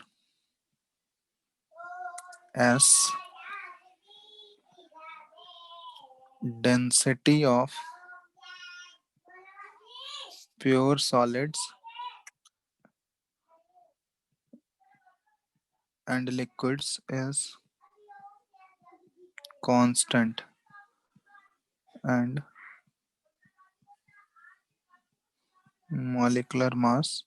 as density of pure solids and liquids is constant and molecular mass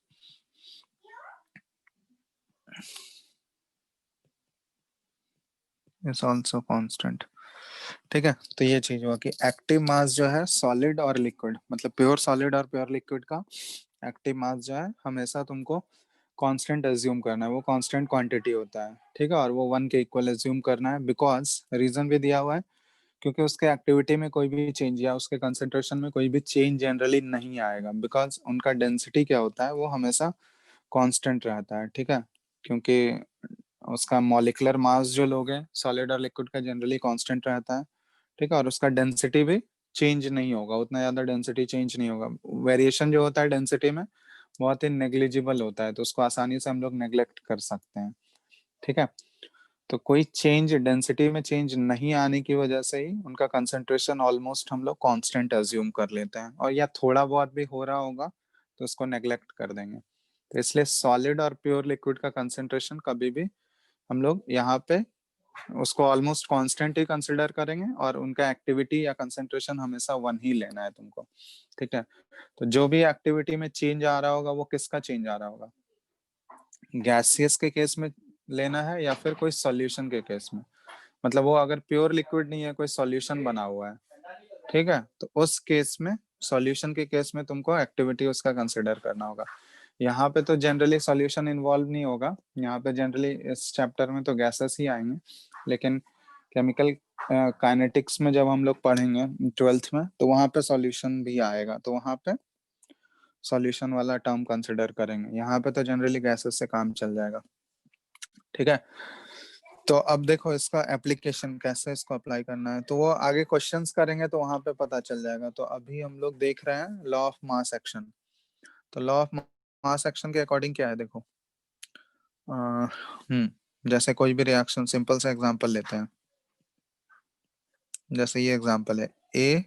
is also constant। ठीक है, तो ये चीज हुआ कि एक्टिव मास जो है सॉलिड और लिक्विड मतलब प्योर सॉलिड और प्योर लिक्विड का एक्टिव मास जो है हमेशा तुमको कांस्टेंट एज्यूम करना है, वो कांस्टेंट क्वांटिटी होता है, ठीक है, और वो 1 के इक्वल एज्यूम करना है। बिकॉज रीजन भी दिया हुआ है क्योंकि उसके एक्टिविटी में कोई भी चेंज या उसके कंसेंट्रेशन में कोई भी चेंज जनरली नहीं आएगा, बिकॉज उनका डेंसिटी क्या होता है वो हमेशा कांस्टेंट रहता है, ठीक है, क्योंकि उसका मॉलिक्यूलर मास जो लोग हैं सॉलिड और लिक्विड का जनरली कांस्टेंट रहता है, ठीक है, और उसका डेंसिटी भी चेंज नहीं होगा, उतना ज्यादा डेंसिटी चेंज नहीं होगा। वेरिएशन जो होता है डेंसिटी में बहुत ही नेग्लिजिबल होता है, तो उसको आसानी से हम लोग नेग्लेक्ट कर सकते हैं, ठीक है। तो कोई चेंज डेंसिटी में चेंज नहीं आने की वजह से ही उनका कंसंट्रेशन ऑलमोस्ट हम लोग कांस्टेंट अज्यूम कर लेते हैं, और या थोड़ा बहुत भी हो रहा होगा तो उसको नेग्लेक्ट कर देंगे। तो इसलिए सॉलिड और प्योर लिक्विड का कंसंट्रेशन कभी भी हम लोग यहाँ पे उसको ऑलमोस्ट कांस्टेंट ही कंसिडर करेंगे, और उनका एक्टिविटी या कंसंट्रेशन हमेशा 1 ही लेना है तुमको, ठीक है। तो जो भी एक्टिविटी में चेंज आ रहा होगा वो किसका चेंज आ रहा होगा, गैसियस के केस में लेना है या फिर कोई सॉल्यूशन के केस में, मतलब वो अगर प्योर लिक्विड नहीं है कोई सॉल्यूशन बना हुआ है, ठीक है, तो उस केस में सॉल्यूशन के केस में तुमको एक्टिविटी उसका कंसिडर करना होगा। यहाँ पे तो जनरली सॉल्यूशन इन्वॉल्व नहीं होगा, यहाँ पे जनरली इस चैप्टर में तो गैसेस ही आएंगे, लेकिन केमिकल काइनेटिक्स में जब हम लोग पढ़ेंगे 12th में तो वहां पे सॉल्यूशन भी आएगा, तो वहां पे सॉल्यूशन वाला टर्म कंसिडर करेंगे। यहाँ पे तो जनरली गैसेस से काम चल जाएगा, ठीक है। तो अब देखो इसका एप्लीकेशन कैसे इसको अप्लाई करना है, तो वो आगे क्वेश्चंस करेंगे तो वहां पे पता चल जाएगा। तो अभी हम लोग देख रहे हैं लॉ ऑफ मास एक्शन। तो लॉ ऑफ मास एक्शन के अकॉर्डिंग क्या है देखो, जैसे कोई भी रिएक्शन सिंपल सा एग्जांपल लेते हैं, जैसे ये एग्जांपल है ए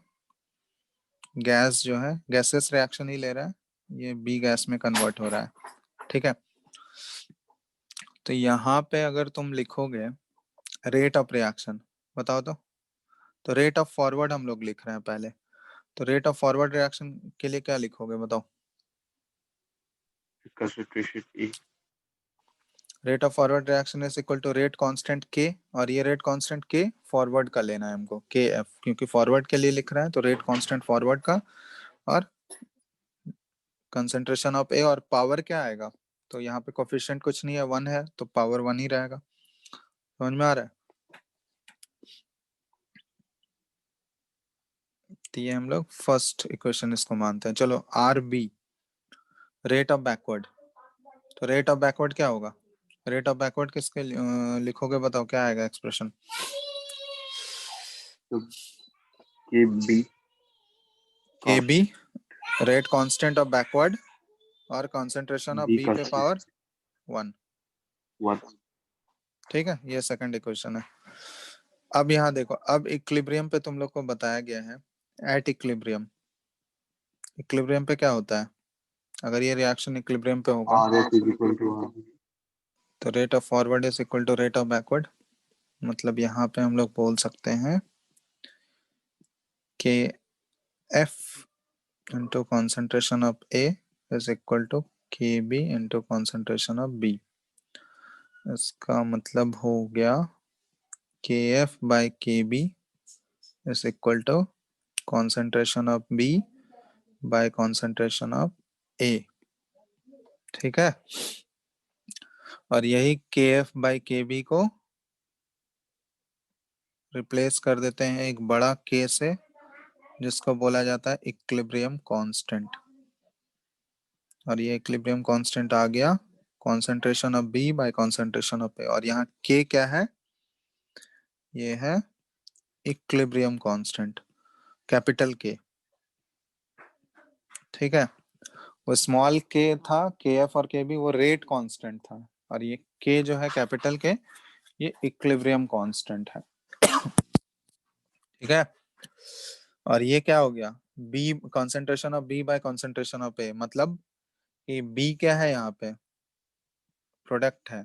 गैस जो है गैसेस रिएक्शन ही ले रहा है, ये बी गैस में कन्वर्ट हो रहा है, ठीक है। तो यहाँ पे अगर तुम लिखोगे रेट ऑफ रिएक्शन, बताओ तो रेट ऑफ फॉरवर्ड हम लोग लिख रहे हैं पहले, तो रेट ऑफ फॉरवर्ड रिएक्शन के लिए क्या लिखोगे बताओ, concentration E rate of forward reaction is equal to rate constant के, और ये रेट कांस्टेंट के फॉरवर्ड का लेना है हमको के एफ, क्योंकि फॉरवर्ड के लिए लिख रहा है तो रेट कांस्टेंट फॉरवर्ड का, और कंसंट्रेशन ऑफ ए, और पावर क्या आएगा, तो यहाँ पे कोफिशिएंट कुछ नहीं है 1 है तो पावर 1 ही रहेगा, समझ में आ रहा है। तो ये हम लोग फर्स्ट इक्वेशन इसको मानते हैं। चलो R B rate of backward, तो रेट ऑफ बैकवर्ड क्या होगा, रेट ऑफ बैकवर्ड किसके लिखोगे बताओ क्या आएगा एक्सप्रेशन, तो KB के B rate constant of backward और कंसंट्रेशन ऑफ B बी पे constant पावर 1, 1 ठीक है, ये सेकंड इक्वेशन है। अब यहाँ देखो, अब इक्विलिब्रियम पे तुम लोग को बताया गया है एट इक्विलिब्रियम, इक्विलिब्रियम पे क्या होता है, अगर ये रिएक्शन इक्विलिब्रियम पे होगा RS is equal to R तो rate of forward is equal to rate of backward, मतलब यहाँ पे हम लोग बोल सकते हैं कि F into concentration of A is equal to KB into concentration of B। इसका मतलब हो गया KF by KB is equal to concentration of B by concentration of A। ठीक है, और यही KF by KB को रिप्लेस कर देते हैं एक बड़ा K से, जिसको बोला जाता है इक्विलिब्रियम कांस्टेंट। और ये इक्विलिब्रियम कांस्टेंट आ गया concentration of b by concentration of a. और यहाँ के क्या है, ये है इक्विलिब्रियम कांस्टेंट, कैपिटल के। ठीक है, वो स्मॉल के था, के एफ और के बी, वो रेट कांस्टेंट था, और ये के जो है कैपिटल के, ये इक्विलिब्रियम कांस्टेंट है। ठीक है, और ये क्या हो गया, b concentration of b by concentration of a, मतलब ये बी क्या है यहाँ पे, प्रोडक्ट है,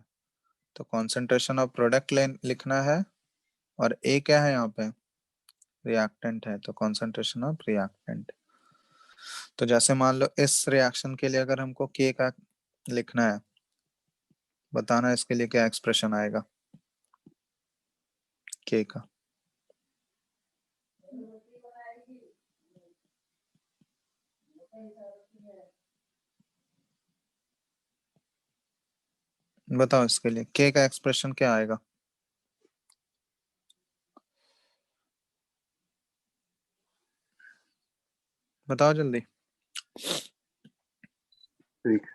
तो कॉन्सेंट्रेशन ऑफ प्रोडक्ट लिखना है, और ए क्या है यहाँ पे, रिएक्टेंट है, तो कॉन्सेंट्रेशन ऑफ रिएक्टेंट। तो जैसे मान लो इस रिएक्शन के लिए अगर हमको के का लिखना है, बताना इसके लिए क्या एक्सप्रेशन आएगा के का। बताओ इसके लिए के का एक्सप्रेशन क्या आएगा। बताओ जल्दी। ठीक।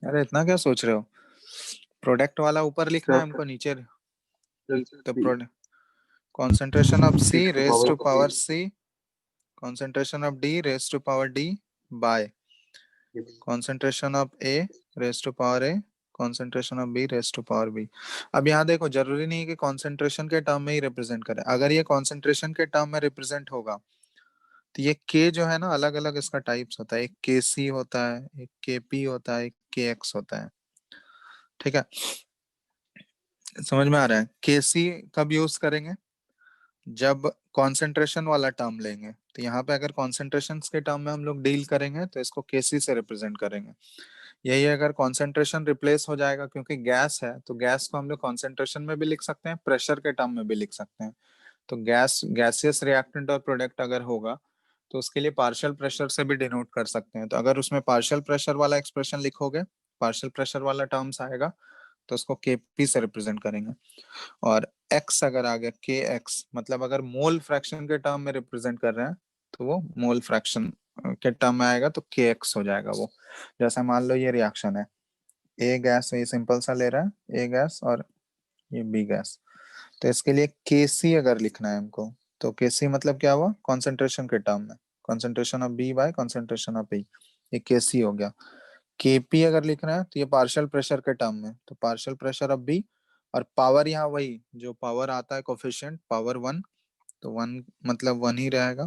अरे इतना क्या सोच रहे हो, प्रोडक्ट वाला ऊपर लिखना है हमको, नीचे तो product concentration of C raised to power C, concentration of D raised to power D by concentration of A raised to power A, concentration of B raised to power B। अब यहाँ देखो, जरूरी नहीं है कि concentration के टर्म में ही रिप्रेजेंट करे, अगर ये concentration के टर्म में रिप्रेजेंट होगा तो ये K जो है ना, अलग अलग इसका टाइप्स होता है, एक KC होता है, एक KP होता है, एक KX होता है। ठीक है, समझ में आ रहा है। KC कब यूज करेंगे, जब कॉन्सेंट्रेशन वाला टर्म लेंगे, तो यहाँ पे अगर कॉन्सेंट्रेशन के टर्म में हम लोग डील करेंगे तो इसको केसी से रिप्रेजेंट करेंगे। यही अगर कॉन्सेंट्रेशन रिप्लेस हो जाएगा, क्योंकि गैस है, तो गैस को हम लोग कॉन्सेंट्रेशन में भी लिख सकते हैं, प्रेशर के टर्म में भी लिख सकते हैं। तो गैसियस रिएक्टेंट और प्रोडक्ट अगर होगा तो उसके लिए पार्शियल प्रेशर से भी डिनोट कर सकते हैं। तो अगर उसमें पार्शियल प्रेशर वाला एक्सप्रेशन लिखोगे, पार्शियल प्रेशर वाला टर्म्स आएगा, तो उसको केपी से रिप्रेजेंट करेंगे। और x अगर आ गया के एक्स, मतलब अगर मोल फ्रैक्शन के टर्म में रिप्रेजेंट कर रहे हैं तो वो मोल फ्रैक्शन के टर्म में आएगा, तो के एक्स हो जाएगा वो। जैसे मान लो ये रिएक्शन है, ए गैस, ये सिंपल सा ले रहा है ए गैस और ये बी गैस, तो इसके लिए के सी अगर लिखना है हमको, तो के सी मतलब क्या हुआ, कॉन्सेंट्रेशन के टर्म में, concentration of b by concentration of a, ये के सी हो गया। केपी अगर लिखना है तो ये पार्शियल प्रेशर के टर्म में, तो पार्शियल प्रेशर ऑफ बी, और पावर यहाँ वही जो पावर आता है कोफिशिएंट, पावर 1, तो 1 मतलब 1 ही रहेगा,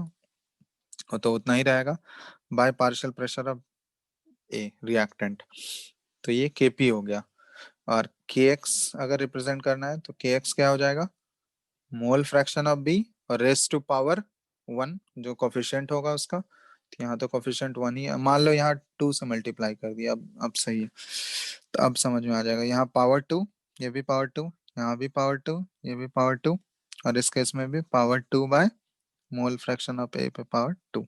और तो उतना ही रहेगा, bye partial pressure of A reactant, तो ये केपी हो गया। और के एक्स अगर रिप्रेजेंट करना है तो के एक्स क्या हो जाएगा, मोल फ्रैक्शन ऑफ बी और रेस टू पावर 1 जो कोफिशिएंट होगा उसका, तो यहाँ तो कोफिशिएंट 1 ही है, मान लो यहाँ 2 से मल्टीप्लाई कर दिया, अब सही है, तो अब समझ में आ जाएगा। यहाँ पावर 2, ये भी पावर 2, यहाँ भी पावर 2, ये भी पावर 2, और इस केस में भी power 2 by mole fraction of a पे पावर 2।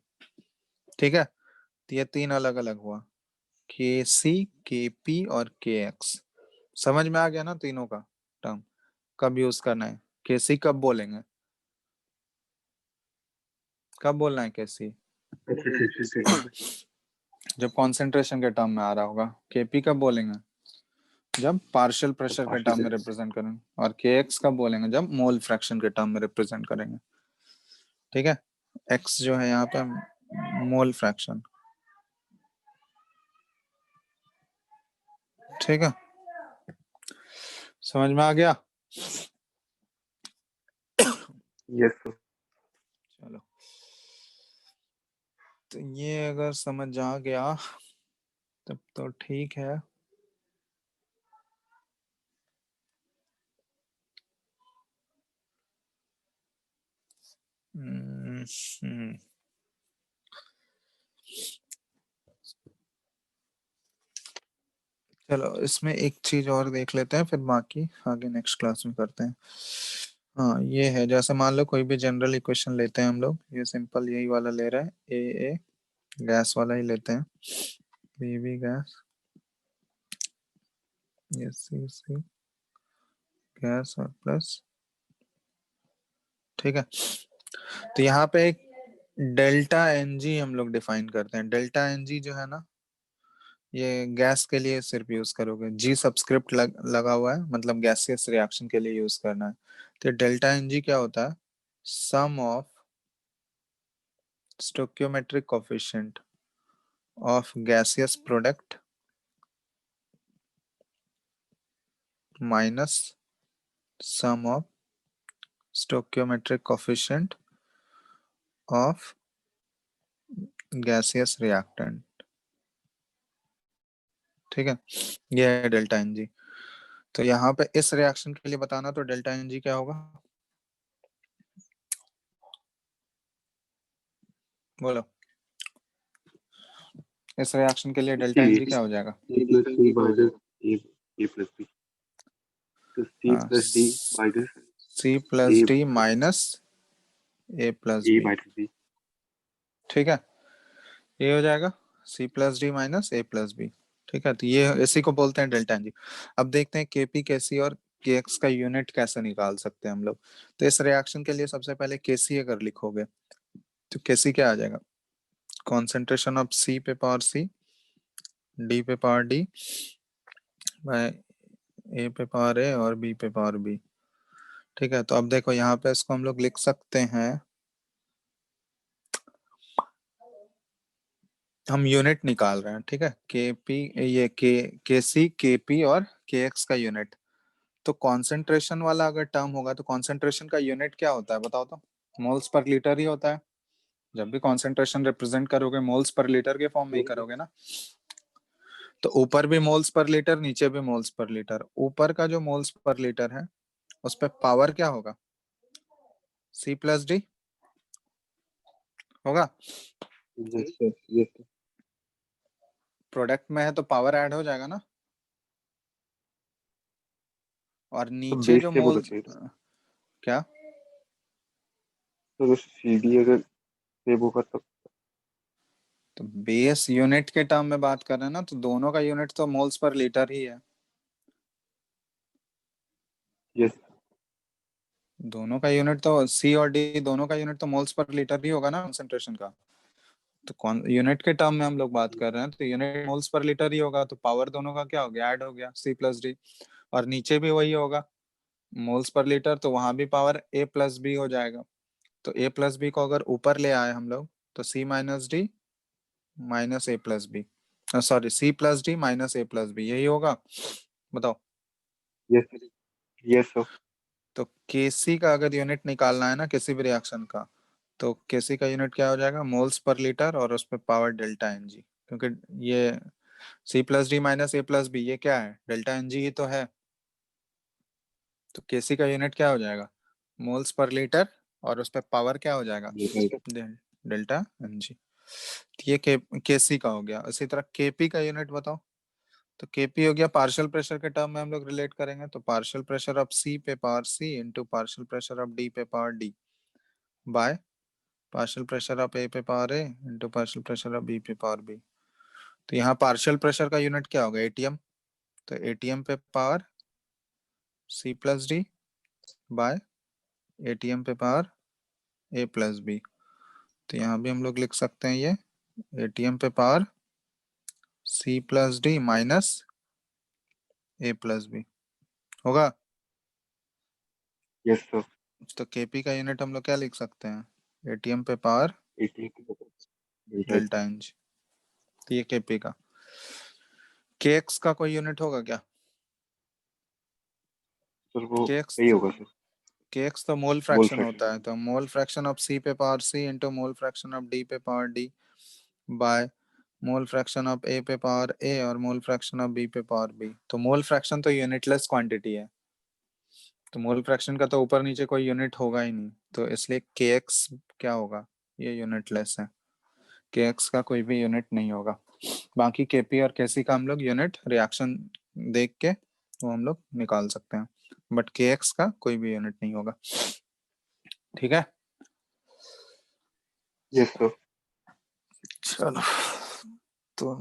ठीक है, तो ये तीन अलग अलग हुआ, के सी, के पी और के एक्स। समझ में आ गया ना तीनों का टर्म, कब यूज करना है, के सी कब बोलेंगे, कब बोलना है के सी, जब कॉन्सेंट्रेशन के टर्म में आ रहा होगा। केपी कब बोलेंगे, जब पार्शियल प्रेशर के टर्म में रिप्रेजेंट करेंगे। और के एक्स कब बोलेंगे, जब मोल फ्रैक्शन के टर्म में रिप्रेजेंट करेंगे। ठीक है, एक्स जो है यहाँ पे मोल फ्रैक्शन। ठीक है, समझ में आ गया? Yes, sir. चलो, तो ये अगर समझ आ गया तब तो ठीक है। हम्म, चलो इसमें एक चीज और देख लेते हैं, फिर बाकी आगे नेक्स्ट क्लास में करते हैं। हाँ, ये है, जैसे मान लो कोई भी जनरल इक्वेशन लेते हैं हम लोग, ये सिंपल यही वाला ले रहा है, ए गैस वाला ही लेते हैं, बी गैस, ये सी गैस और प्लस, ठीक है। तो यहाँ पे एक डेल्टा एन जी हम लोग डिफाइन करते हैं। डेल्टा एन जी जो है ना, ये गैस के लिए सिर्फ यूज करोगे, जी सब्सक्रिप्ट लगा हुआ है, मतलब गैसियस रिएक्शन के लिए यूज करना है। तो डेल्टा एन जी क्या होता है? Sum of stoichiometric coefficient of gaseous product minus sum of stoichiometric coefficient of gaseous reactant, ठीक है। ये है डेल्टा एन जी। तो यहाँ पे इस रिएक्शन के लिए बताना, तो डेल्टा एन जी क्या होगा, बोलो। इस रिएक्शन के लिए डेल्टा एन जी क्या हो जाएगा? C plus D minus A plus B. So C plus D minus C plus D minus A plus A B, minus B. ठीक है। ये हो जाएगा सी प्लस डी माइनस ए प्लस बी, ठीक है। तो ये इसी को बोलते हैं डेल्टा एन जी। अब देखते हैं केपी कैसी और के एक्स का यूनिट कैसे निकाल सकते हैं हम लोग। तो इस रिएक्शन के लिए सबसे पहले केसी अगर लिखोगे तो केसी क्या आ जाएगा? कॉन्सेंट्रेशन ऑफ सी पे पावर सी, डी पे पावर डी, बाय ए पे पावर ए और बी पे पावर बी, ठीक है। तो अब देखो यहाँ पे इसको हम लोग लिख सकते हैं, हम यूनिट निकाल रहे हैं, ठीक है। के पी, ये के सी के पी और के एक्स का यूनिट। तो कॉन्सेंट्रेशन वाला अगर टर्म होगा तो कॉन्सेंट्रेशन का यूनिट क्या होता है बताओ तो? मोल्स पर लीटर ही होता है। जब भी कॉन्सेंट्रेशन रिप्रेजेंट करोगे मोल्स पर लीटर के फॉर्म में ही करोगे ना। तो ऊपर भी मोल्स पर लीटर, नीचे भी मोल्स पर लीटर। ऊपर का जो मोल्स पर लीटर है उस पर पावर क्या होगा? सी प्लस डी होगा। Yes, sir. Yes, sir. Product में है तो पावर ऐड हो जाएगा ना। और तो नीचे बेस जो क्या बोला मोल्स, चाहिए? क्या? तो CD अगर सेव होगा तब तो बेस यूनिट के टर्म में बात कर रहे हैं ना, तो दोनों का यूनिट तो मोल्स पर लीटर ही है। यस दोनों का यूनिट तो सी और डी, दोनों का यूनिट तो मोल्स पर लीटर ही होगा ना कंसंट्रेशन का। तो कौन यूनिट के टर्म में हम लोग बात कर रहे हैं, तो यूनिट मोल्स पर लीटर ही होगा। तो पावर दोनों का क्या हो गया? ऐड हो गया, सी प्लस डी। और नीचे भी वही होगा, मोल्स पर लीटर, तो वहां भी पावर ए प्लस बी हो जाएगा। तो ए प्लस बी को अगर ऊपर ले आए हम लोग तो सी माइनस डी माइनस ए plus b, sorry c plus D minus ए प्लस बी, यही होगा। बताओ। यस यस सर तो केसी का अगर यूनिट निकालना है ना किसी भी रिएक्शन का, तो केसी का यूनिट क्या हो जाएगा? मोल्स पर लीटर और उस पर पावर डेल्टा एन जी। क्योंकि ये सी प्लस डी माइनस ए प्लस बी ये क्या है? डेल्टा एन जी ही तो है। तो केसी का यूनिट क्या हो जाएगा? मोल्स पर लीटर और उस पर पावर क्या हो जाएगा? Delta N G. ये केसी का हो गया। इसी तरह केपी का यूनिट बताओ। तो केपी हो गया, पार्शियल प्रेशर के टर्म में हम लोग रिलेट करेंगे, तो पार्शियल प्रेशर ऑफ सी पे power c into partial pressure of d पे power d, by partial pressure of a पे power a into partial pressure of b पे पावर बी। तो यहाँ पार्शियल प्रेशर का यूनिट क्या होगा? एटीएम। तो एटीएम पे power C plus D by ATM पे पावर ए प्लस बी। तो यहाँ भी हम लोग लिख सकते हैं ये एटीएम पे पावर सी प्लस डी माइनस ए प्लस बी होगा। यस सर तो केपी का यूनिट हम लोग क्या लिख सकते हैं? एटीएम पे पावर 88 डेल्टा एन जी। तो ये केपी का। के एक्स का कोई यूनिट होगा क्या? सर वो kx सही होगा सर। kx तो मोल मोल फ्रैक्शन फ्रैक्शन। होता है, तो मोल फ्रैक्शन ऑफ c पे power c into mole fraction of d पे power d bye mole fraction of a पे पावर a और मोल फ्रैक्शन ऑफ b पे पावर b। तो मोल फ्रैक्शन तो यूनिटलेस क्वांटिटी है, तो मोल फ्रैक्शन का तो ऊपर नीचे कोई यूनिट होगा ही नहीं, तो इसलिए kx क्या होगा, ये यूनिटलेस है, kx का कोई भी यूनिट नहीं होगा। बाकी kp और kc का हम लोग यूनिट रिएक्शन देख के वो हम लोग निकाल सकते हैं, बट kx का कोई भी यूनिट नहीं होगा। ठीक है, यस सर। चलो तो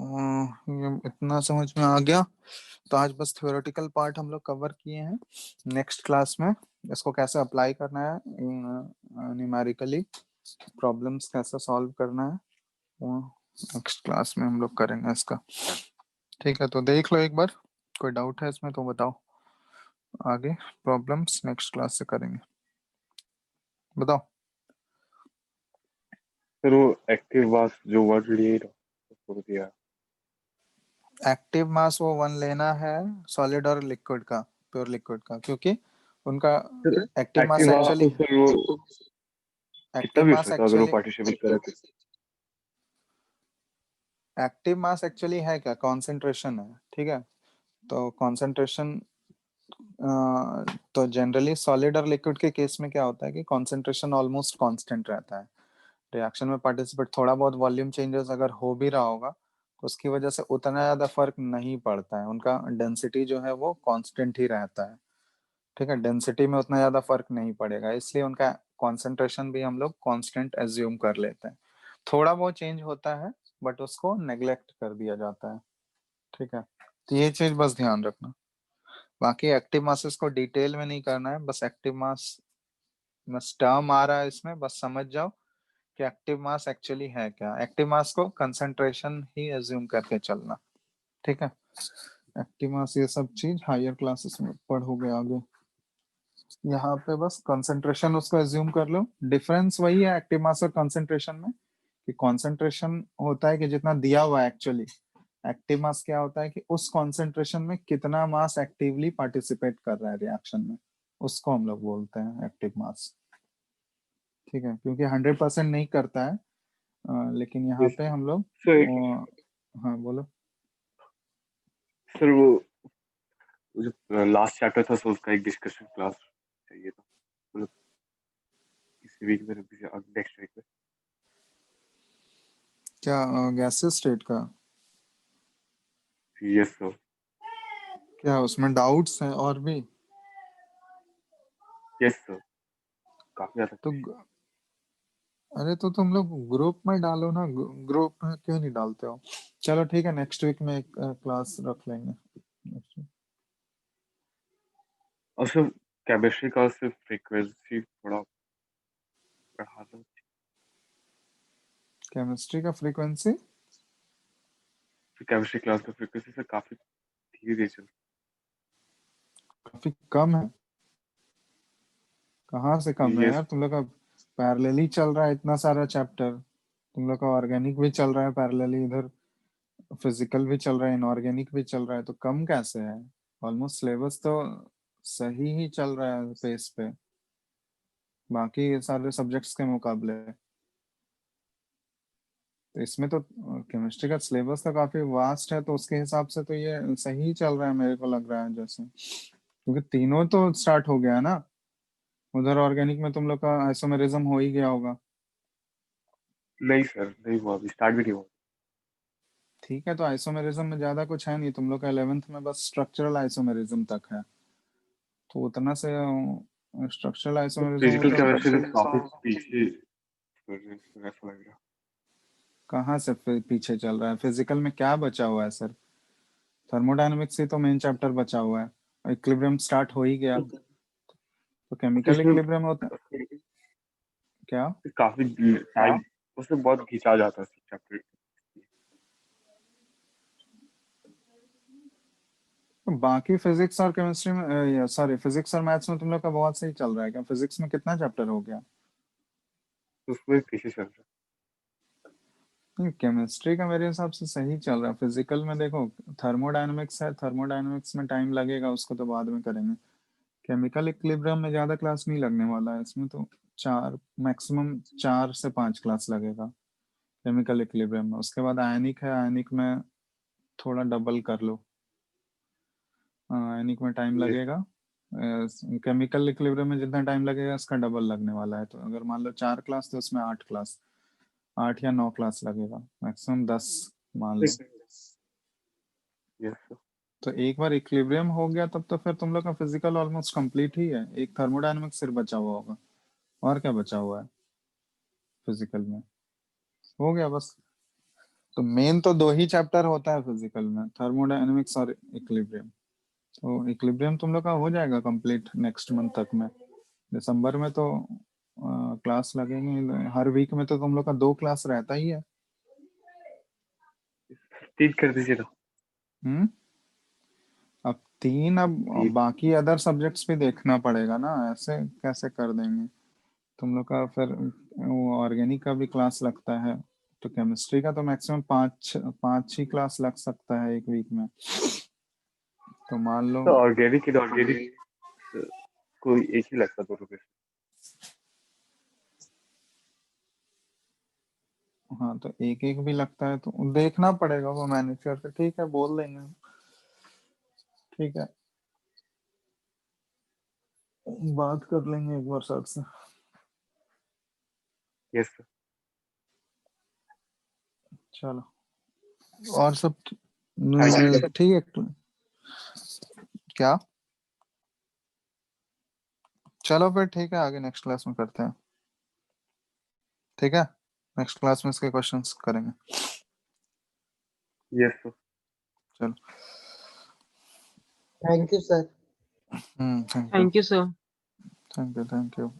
ये इतना समझ में आ गया। तो आज बस थ्योरेटिकल पार्ट हम लोग कवर किए हैं। नेक्स्ट क्लास में इसको कैसे अप्लाई करना है न्यूमेरिकली, प्रॉब्लम्स कैसे सॉल्व करना है, वो नेक्स्ट क्लास में हम लोग करेंगे इसका। ठीक है, तो देख लो एक बार, कोई डाउट है इसमें तो बताओ, आगे प्रॉब्लम्स नेक्स्ट क्लास से करेंगे, बताओ। सर वो एक्टिव मास जो वर्ड लिए छोड़ दिया। एक्टिव मास वो वन लेना है सॉलिड और लिक्विड का, प्योर लिक्विड का, क्योंकि उनका sir active mass active mass तो एक्चुअली, सर वो कितना एक्टिव भी हो मास सकता है अगर वो एक्चुअली, पार्टिसिपेट करे तो। एक्टिव मास एक्चुअली है क्या, कंसंट्रेशन है, ठीक है। तो कंसंट्रेशन, तो जनरली सॉलिड और लिक्विड के केस में क्या होता है कि कंसंट्रेशन ऑलमोस्ट कांस्टेंट रहता है, रिएक्शन में पार्टिसिपेट थोड़ा बहुत वॉल्यूम चेंजेस अगर हो भी रहा होगा तो उसकी वजह से उतना ज्यादा फर्क नहीं पड़ता है, उनका डेंसिटी जो है वो कांस्टेंट ही रहता है, ठीक है, डेंसिटी में उतना ज्यादा फर्क नहीं पड़ेगा, इसलिए उनका कॉन्सेंट्रेशन भी हम लोग कांस्टेंट एज्यूम कर लेते हैं। थोड़ा बहुत चेंज होता है बट उसको नेग्लेक्ट कर दिया जाता है, ठीक है। तो ये चीज बस ध्यान रखना, बाकी एक्टिव मासेस को डिटेल में नहीं करना है, बस एक्टिव मास, बस टर्म आ रहा है इसमें, बस समझ जाओ कि एक्टिव मास एक्चुअली है क्या, एक्टिव मास को कंसंट्रेशन ही एज्यूम करके चलना, ठीक है। एक्टिव मास ये सब चीज हायर क्लासेस में पढ़ोगे आगे, यहाँ पे बस कंसंट्रेशन उसको एज्यूम कर लो। डिफरेंस वही है एक्टिव मास और कंसंट्रेशन में, कि कंसंट्रेशन होता है कि जितना दिया हुआ है एक्चुअली, एक्टिव मास क्या होता है कि उस कंसंट्रेशन में कितना मास एक्टिवली पार्टिसिपेट कर रहा है रिएक्शन में, उसको हम लोग बोलते हैं एक्टिव मास, ठीक है, क्योंकि 100% नहीं करता है, लेकिन यहाँ यस पे हम लोग सर। हाँ बोलो। सर वो जो लास्ट चैप्टर था सो उसका एक डिस्कशन क्लास चाहिए था, मतलब इसी वीक में नेक्स्ट वीक में। क्या गैसेस स्टेट का, यस सर। क्या उसमें डाउट्स हैं और भी, यस सर, काफी ज्यादा। तो अरे तो तुम लोग ग्रुप में डालो ना, ग्रुप में क्यों नहीं डालते हो। चलो ठीक है, नेक्स्ट वीक में एक क्लास रख लेंगे। और सर केमिस्ट्री का सिर्फ फ्रीक्वेंसी थोड़ा बढ़ा दो। केमिस्ट्री का फ्रीक्वेंसी केमिस्ट्री क्लास का फ्रीक्वेंसी सर काफी धीरे चल। काफी कम है, कहाँ से कम है यस। यार, तुम लोग का पैरेलली चल रहा है इतना सारा चैप्टर, तुम लोग का ऑर्गेनिक भी चल रहा है पैरेलली, इधर फिजिकल भी चल रहा है, इनऑर्गेनिक भी चल रहा है, तो कम कैसे है, ऑलमोस्ट सिलेबस तो सही ही चल रहा है पेस पे, बाकी सारे सब्जेक्ट्स के मुकाबले। तो इसमें तो केमिस्ट्री का सिलेबस तो काफी वास्ट है, तो उसके हिसाब से तो ये सही चल रहा है मेरे को लग रहा है जैसे, क्योंकि तीनों तो स्टार्ट हो गया है ना, उधर ऑर्गेनिक में तुम लोग का आइसोमेरिज्म हो ही गया होगा। नहीं सर, नहीं हुआ, अभी स्टार्ट भी नहीं हुआ। ठीक है, तो आइसोमेरिज्म में ज्यादा कुछ है नहीं, तुम लोग का 11th में बस स्ट्रक्चरल आइसोमेरिज्म तक है, तो उतना से स्ट्रक्चरल तो आइसोमेरिज्म हो फिजिकल तो केमिस्ट्री में काफी पीछे ऐसा लग रहा। कहाँ से पीछे चल रहा है, फिजिकल में क्या बचा हुआ है सर, थर्मोडायनेमिक्स ही तो मेन चैप्टर बचा हुआ है, इक्विलिब्रियम स्टार्ट हो ही गया, तो तो केमिकल इसमें इक्विलिब्रियम होता क्या। काफी टाइम उसमें बहुत खिंचा जाता है चैप्टर। तो बाकी फिजिक्स और केमिस्ट्री में, सॉरी फिजिक्स और मैथ्स में तुम लोग का बहुत सही चल रहा है क्या, फिजिक्स में कितना चैप्टर हो गया। उसमें पीछे चल रहा केमिस्ट्री का मेरे हिसाब से सही चल रहा है, फिजिकल में देखो थर्मोडायनेमिक्स है, थर्मोडायनेमिक्स में टाइम लगेगा, उसको तो बाद में करेंगे, केमिकल इक्विलिब्रियम में ज्यादा क्लास नहीं लगने वाला है, इसमें तो 4 मैक्सिमम 4 से 5 क्लास लगेगा केमिकल इक्विलिब्रियम में। उसके बाद आयनिक है, आयनिक में थोड़ा डबल कर लो, आयनिक में टाइम Yes. लगेगा। केमिकल इक्विलिब्रियम में जितना टाइम लगेगा इसका डबल लगने वाला है। तो अगर मान लो 4 क्लास तो उसमें 8 क्लास, 8 या 9 क्लास लगेगा, मैक्सिमम 10 मान लो। Yes, sir. तो एक बार इक्विलिब्रियम हो गया तब तो फिर तुम लोग का फिजिकल ऑलमोस्ट कंप्लीट ही है। एक थर्मोडायनेमिक्स सिर्फ बचा हुआ होगा, और क्या बचा हुआ है फिजिकल में, हो गया बस। तो मेन तो 2 ही चैप्टर होता है फिजिकल में, थर्मोडायनेमिक्स और इक्विलिब्रियम। तो इक्विलिब्रियम तुम लोग का हो जाएगा कंप्लीट नेक्स्ट मंथ तक में। दिसंबर में तो क्लास लगेंगे, हर वीक में तो तुम लोग का 2 क्लास रहता ही है। ठीक कर दीजिए ना। अब 3, अब ठीक। बाकी अदर सब्जेक्ट्स भी देखना पड़ेगा ना, ऐसे कैसे कर देंगे तुम लोग का। फिर वो ऑर्गेनिक का भी क्लास लगता है, तो केमिस्ट्री का तो मैक्सिमम 5 ही क्लास लग सकता है एक वीक में। तो मान लो तो ऑर्गेनिक इनऑर्गेनिक कोई एक ही लगता दोनों में। हाँ, तो एक एक भी लगता है तो देखना पड़ेगा, वो मैनेज करके ठीक है बोल देंगे। ठीक है, बात कर लेंगे एक बार सर से। Yes sir. चलो, और सब Thank you. ठीक है क्या? चलो फिर ठीक है, आगे नेक्स्ट क्लास में करते हैं। ठीक है, नेक्स्ट क्लास में इसके क्वेश्चंस करेंगे। Yes sir. चलो, thank you sir. Thank you, thank you sir. Thank you.